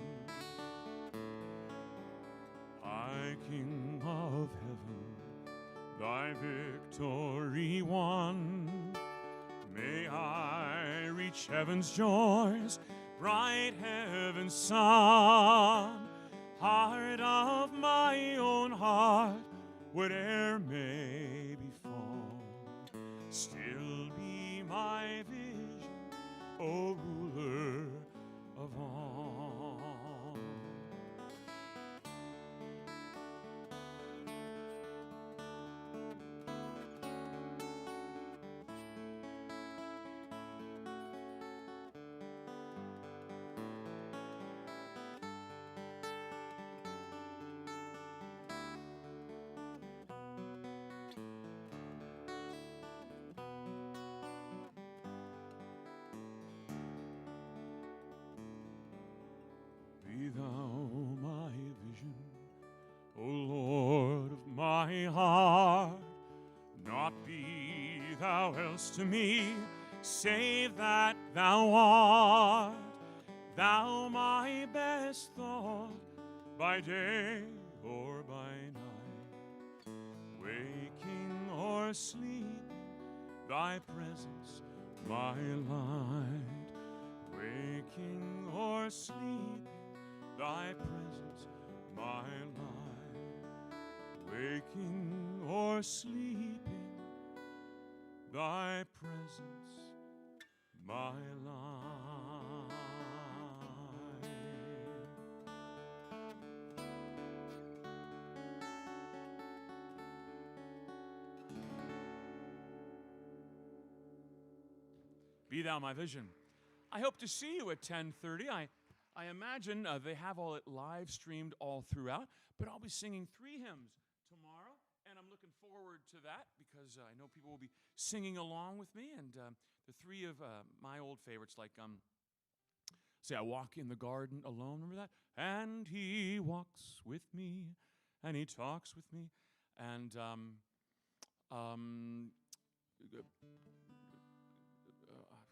High King of heaven, thy victory won. May I reach heaven's joys, bright heaven's sun. Heart of my own heart, whate'er may befall, still be my vision, O ruler of all. Be thou my vision, O Lord of my heart. Not be thou else to me, save that thou art. Thou my best thought, by day or by night. Waking or sleeping, thy presence my light. Waking or sleeping, thy presence my light. Waking or sleeping, thy presence my light. Be thou my vision. I hope to see you at 10:30. I imagine they have all it live streamed all throughout, but I'll be singing 3 hymns tomorrow, and I'm looking forward to that because I know people will be singing along with me, and the 3 of my old favorites, like, say, I walk in the garden alone, remember that? And he walks with me, and he talks with me, and I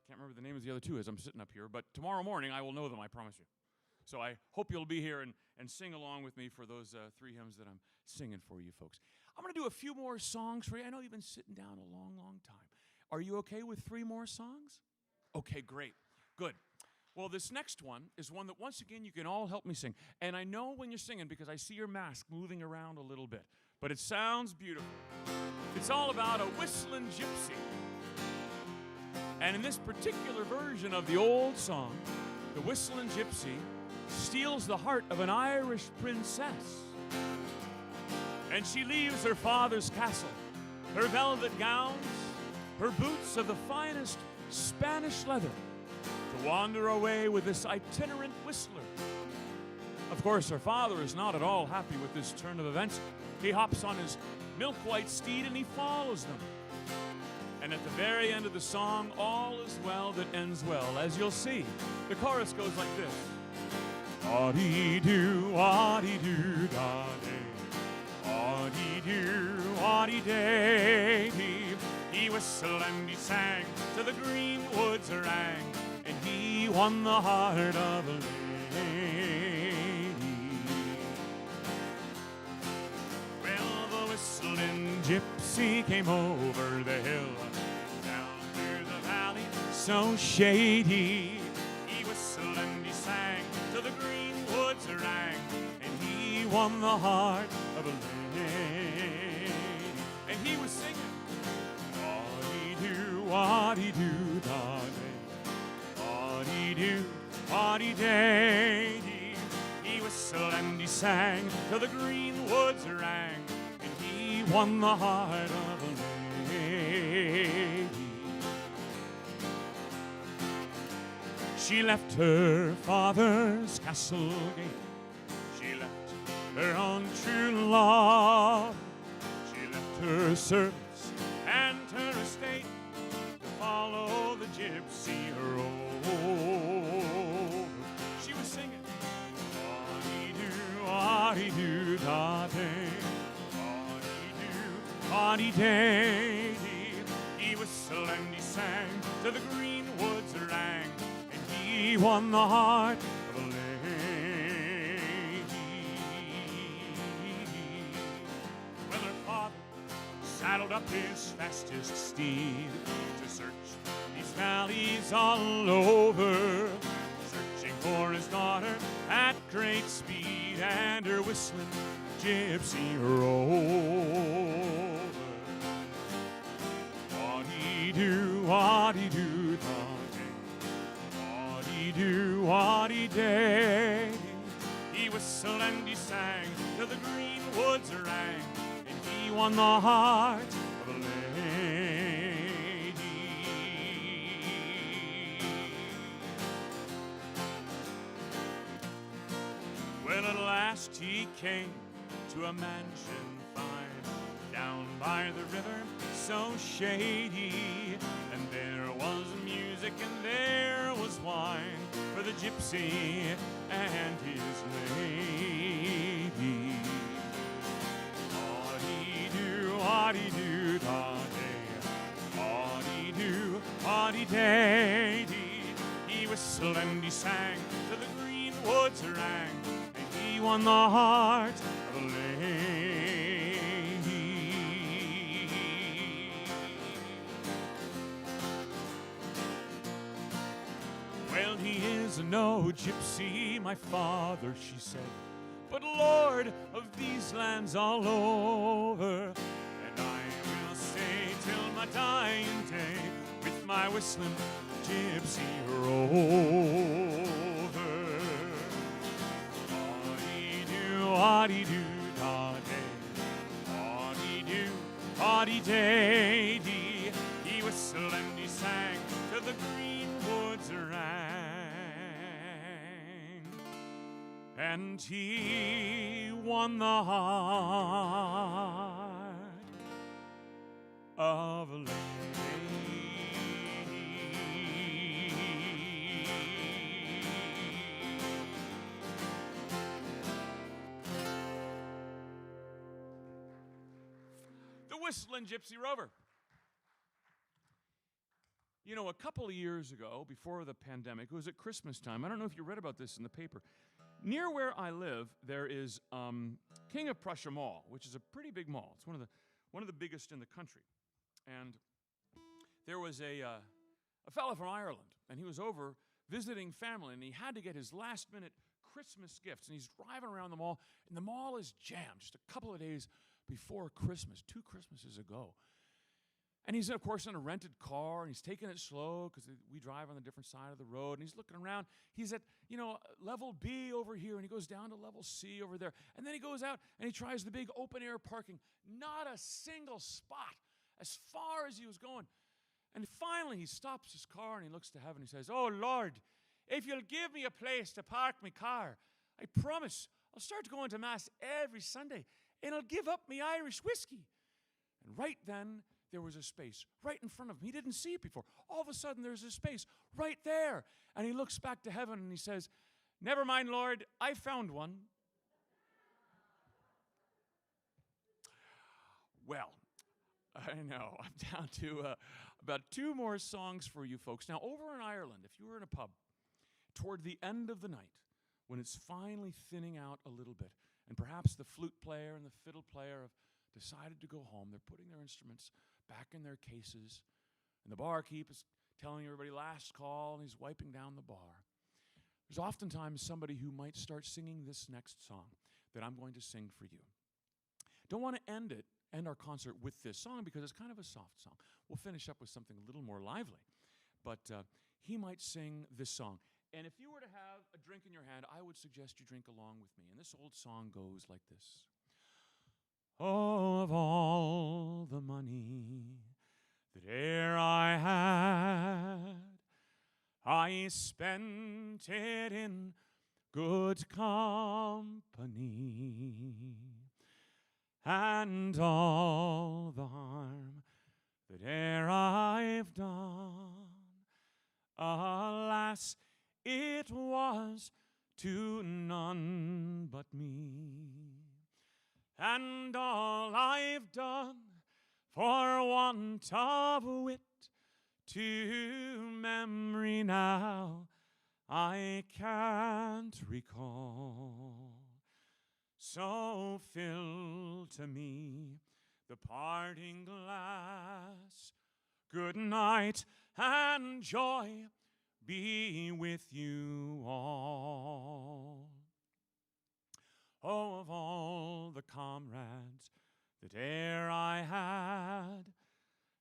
can't remember the name of the other 2 as I'm sitting up here, but tomorrow morning I will know them, I promise you. So I hope you'll be here and sing along with me for those 3 hymns that I'm singing for you folks. I'm going to do a few more songs for you. I know you've been sitting down a long, long time. Are you okay with 3 more songs? Okay, great. Good. Well, this next one is one that, once again, you can all help me sing. And I know when you're singing because I see your mask moving around a little bit. But it sounds beautiful. It's all about a whistling gypsy. And in this particular version of the old song, the whistling gypsy steals the heart of an Irish princess. And she leaves her father's castle, her velvet gowns, her boots of the finest Spanish leather, to wander away with this itinerant whistler. Of course, her father is not at all happy with this turn of events. He hops on his milk-white steed and he follows them. And at the very end of the song, all is well that ends well. As you'll see, the chorus goes like this. Audie-doo, audie-doo, da-day. Audie-doo, audie-day. He whistled and he sang till the green woods rang, and he won the heart of a lady. Well, the whistling gypsy came over the hill, down through the valley so shady. He whistled and he sang till the green woods rang, and he won the heart of a Audie-doo, audie-day. He whistled and he sang till the green woods rang, and he won the heart of a lady. She left her father's castle gate. She left her own true love. She left her servants and her estate to follow the gypsy road. She was singing, audie-doo, audie-doo, da-day, audie-doo, audie-day. He whistled and he sang till the green woods rang, and he won the heart of a lady. Well, her father saddled up his fastest steed to search these valleys all over, searching for his daughter at great speed, and her whistling gypsy rover. Audie-doo, audie-doo, da-day, audie-doo, audie-day. He whistled and he sang till the green woods rang, and he won the heart of a lady. Well, at last he came to a mansion fine, down by the river so shady, and there was music and there was wine for the gypsy and his lady. Audie-doo, audie-doo, da-day, audie-doo, audie-day. He whistled and he sang till the green woods rang, and he won the heart of a lady. Well, he is no gypsy, my father, she said, but lord of these lands all over. And I will stay till my dying day with my whistling gypsy rover. Audie-doo, audie-doo, da-day, audie-doo, audie-day. He whistled and he sang till the green woods rang, and he won the heart of a lady. The Whistling Gypsy Rover. You know, a couple of years ago, before the pandemic, it was at Christmas time. I don't know if you read about this in the paper. Near where I live, there is King of Prussia Mall, which is a pretty big mall. It's one of the biggest in the country. And there was a fellow from Ireland, and he was over visiting family, and he had to get his last-minute Christmas gifts. And he's driving around the mall, and the mall is jammed just a couple of days before Christmas, 2 Christmases ago. And he's, of course, in a rented car, and he's taking it slow because we drive on the different side of the road. And he's looking around. He's at, level B over here, and he goes down to level C over there. And then he goes out, and he tries the big open-air parking. Not a single spot as far as he was going. And finally, he stops his car, and he looks to heaven. He says, "Oh, Lord, if you'll give me a place to park my car, I promise I'll start going to Mass every Sunday, and I'll give up my Irish whiskey." And right then, there was a space right in front of him. He didn't see it before. All of a sudden, there's a space right there. And he looks back to heaven and he says, "Never mind, Lord, I found one." Well, I know. I'm down to about 2 more songs for you folks. Now, over in Ireland, if you were in a pub, toward the end of the night, when it's finally thinning out a little bit, and perhaps the flute player and the fiddle player have decided to go home, they're putting their instruments back in their cases, and the barkeep is telling everybody last call, and he's wiping down the bar. There's oftentimes somebody who might start singing this next song that I'm going to sing for you. Don't want to end it end our concert with this song because it's kind of a soft song. We'll finish up with something a little more lively. But he might sing this song. And if you were to have a drink in your hand, I would suggest you drink along with me. And this old song goes like this. Oh, of all the money that e'er I had, I spent it in good company, and all the harm that e'er I've done, alas, it was to none but me. And all I've done for want of wit to memory now I can't recall. So fill to me the parting glass. Good night and joy be with you all. Oh, of all the comrades that e'er I had,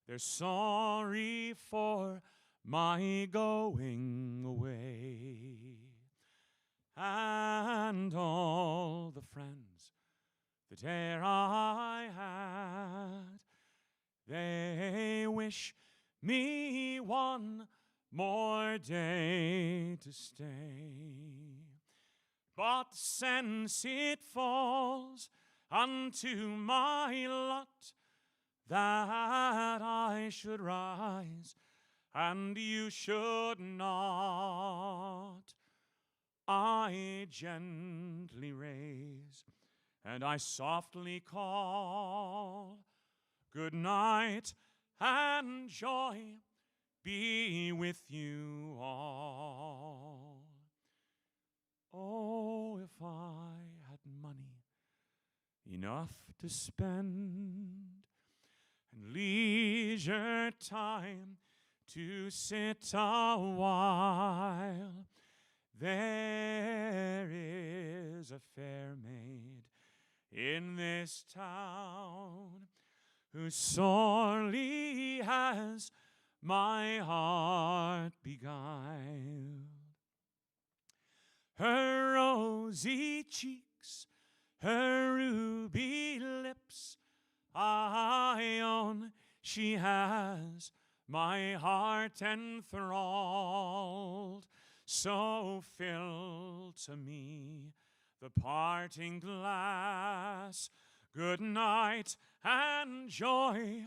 they're sorry for my going away. And all the friends that e'er I had, they wish me one more day to stay. But since it falls unto my lot that I should rise and you should not, I gently raise and I softly call, good night and joy be with you all. Oh, if I had money enough to spend and leisure time to sit a while, there is a fair maid in this town who sorely has my heart beguiled. Her rosy cheeks, her ruby lips, I own she has my heart enthralled. So fill to me the parting glass. Good night and joy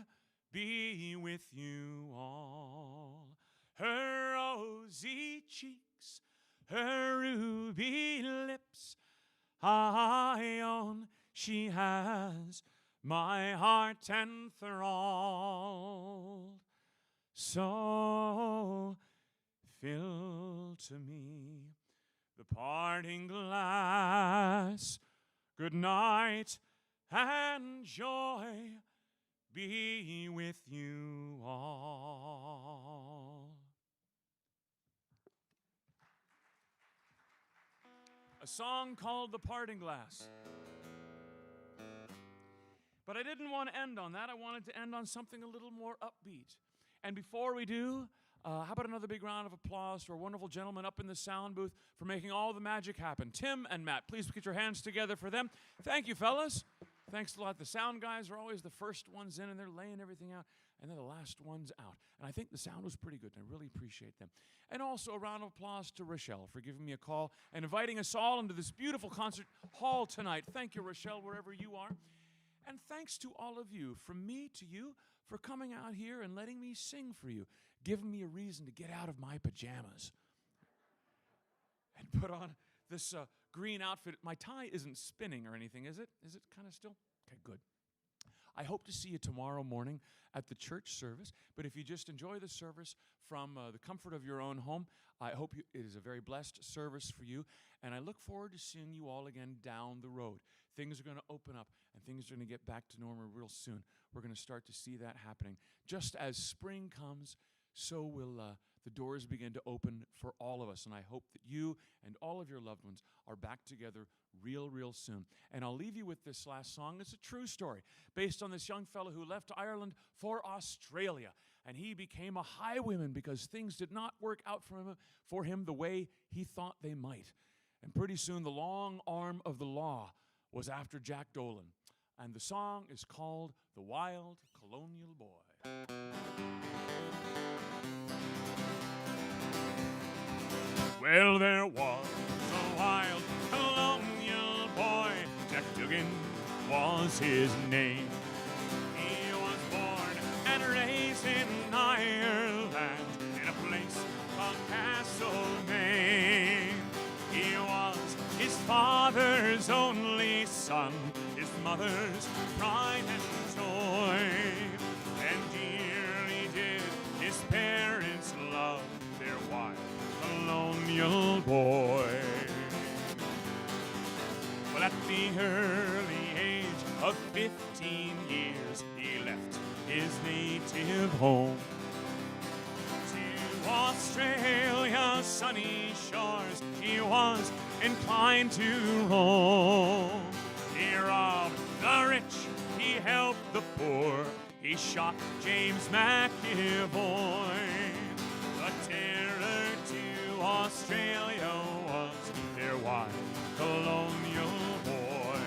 be with you all. Her rosy cheeks, her ruby lips, I own she has my heart enthralled. So fill to me the parting glass. Good night and joy be with you all. A song called The Parting Glass. But I didn't want to end on that. I wanted to end on something a little more upbeat. And before we do, how about another big round of applause to our wonderful gentlemen up in the sound booth for making all the magic happen. Tim and Matt, please get your hands together for them. Thank you, fellas. Thanks a lot. The sound guys are always the first ones in, and they're laying everything out, and they're the last ones out. And I think the sound was pretty good, and I really appreciate them. And also a round of applause to Rochelle for giving me a call and inviting us all into this beautiful concert hall tonight. Thank you, Rochelle, wherever you are. And thanks to all of you, from me to you, for coming out here and letting me sing for you, giving me a reason to get out of my pajamas and put on this green outfit. My tie isn't spinning or anything, is it? Is it kind of still? Okay, good. I hope to see you tomorrow morning at the church service. But if you just enjoy the service from the comfort of your own home, I hope it is a very blessed service for you. And I look forward to seeing you all again down the road. Things are going to open up and things are going to get back to normal real soon. We're going to start to see that happening. Just as spring comes, so will the doors begin to open for all of us. And I hope that you and all of your loved ones are back together real, real soon. And I'll leave you with this last song. It's a true story based on this young fellow who left Ireland for Australia. And he became a highwayman because things did not work out for him the way he thought they might. And pretty soon the long arm of the law was after Jack Dolan. And the song is called The Wild Colonial Boy. Well, there was a wild colonial boy, Jack Duggan was his name. He was born and raised in Ireland, in a place called Castlemaine. He was his father's only son, his mother's pride and joy. And dearly did his parents love their wild colonial boy. Well, at the early age of 15 years, he left his native home to Australia's sunny shores. He was inclined to roam. He robbed the rich, he helped the poor, he shot James McEvoy. The terror to Australia was their wild colonial boy.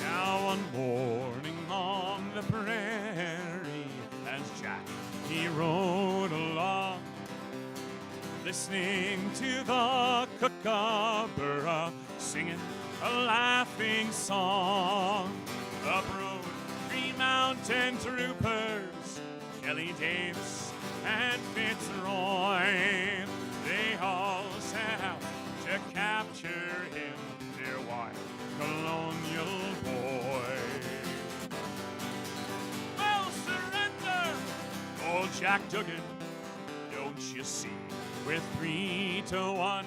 Now one morning on the prairie, as Jack he rode along, listening to the kookaburra singing a laughing song. The broad Green Mountain Troopers, Kelly Davis and Fitzroy, they all set out to capture him, their wild colonial boy. Well, surrender, old Jack Duggan, don't you see? We're 3-1.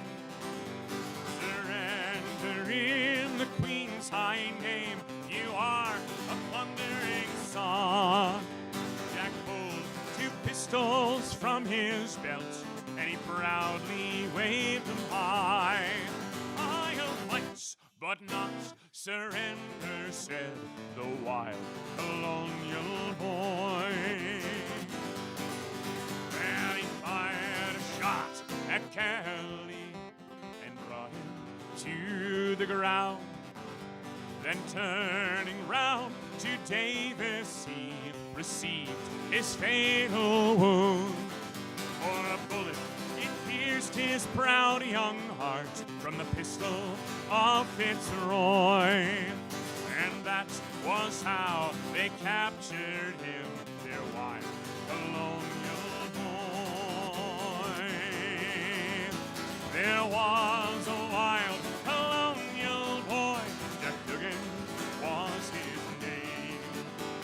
Surrender in the Queen's high name. You are a plundering son. Jack pulled 2 pistols from his belt, and he proudly waved them high. I'll fight, but not surrender, said the wild colonial boy. And he fired a shot at Kelly and brought him to the ground. Then turning round to Davis, he received his fatal wound. For a bullet, it pierced his proud young heart from the pistol of Fitzroy. And that was how they captured him, their wild colonial boy. There was a wild colonial boy, Jack Duggan was his name.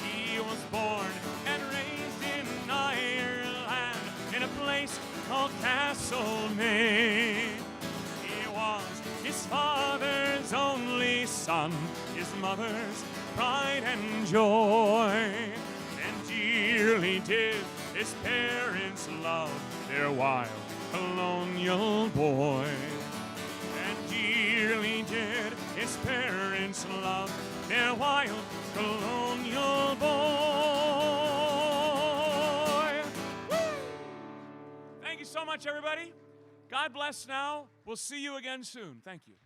He was born and raised in Ireland, in a place called Castlemaine. He was his father's only son, his mother's pride and joy. And dearly did his parents love their wild colonial boy. And dearly did his parents love their wild colonial boy. Woo! Thank you so much, everybody. God bless now. We'll see you again soon. Thank you.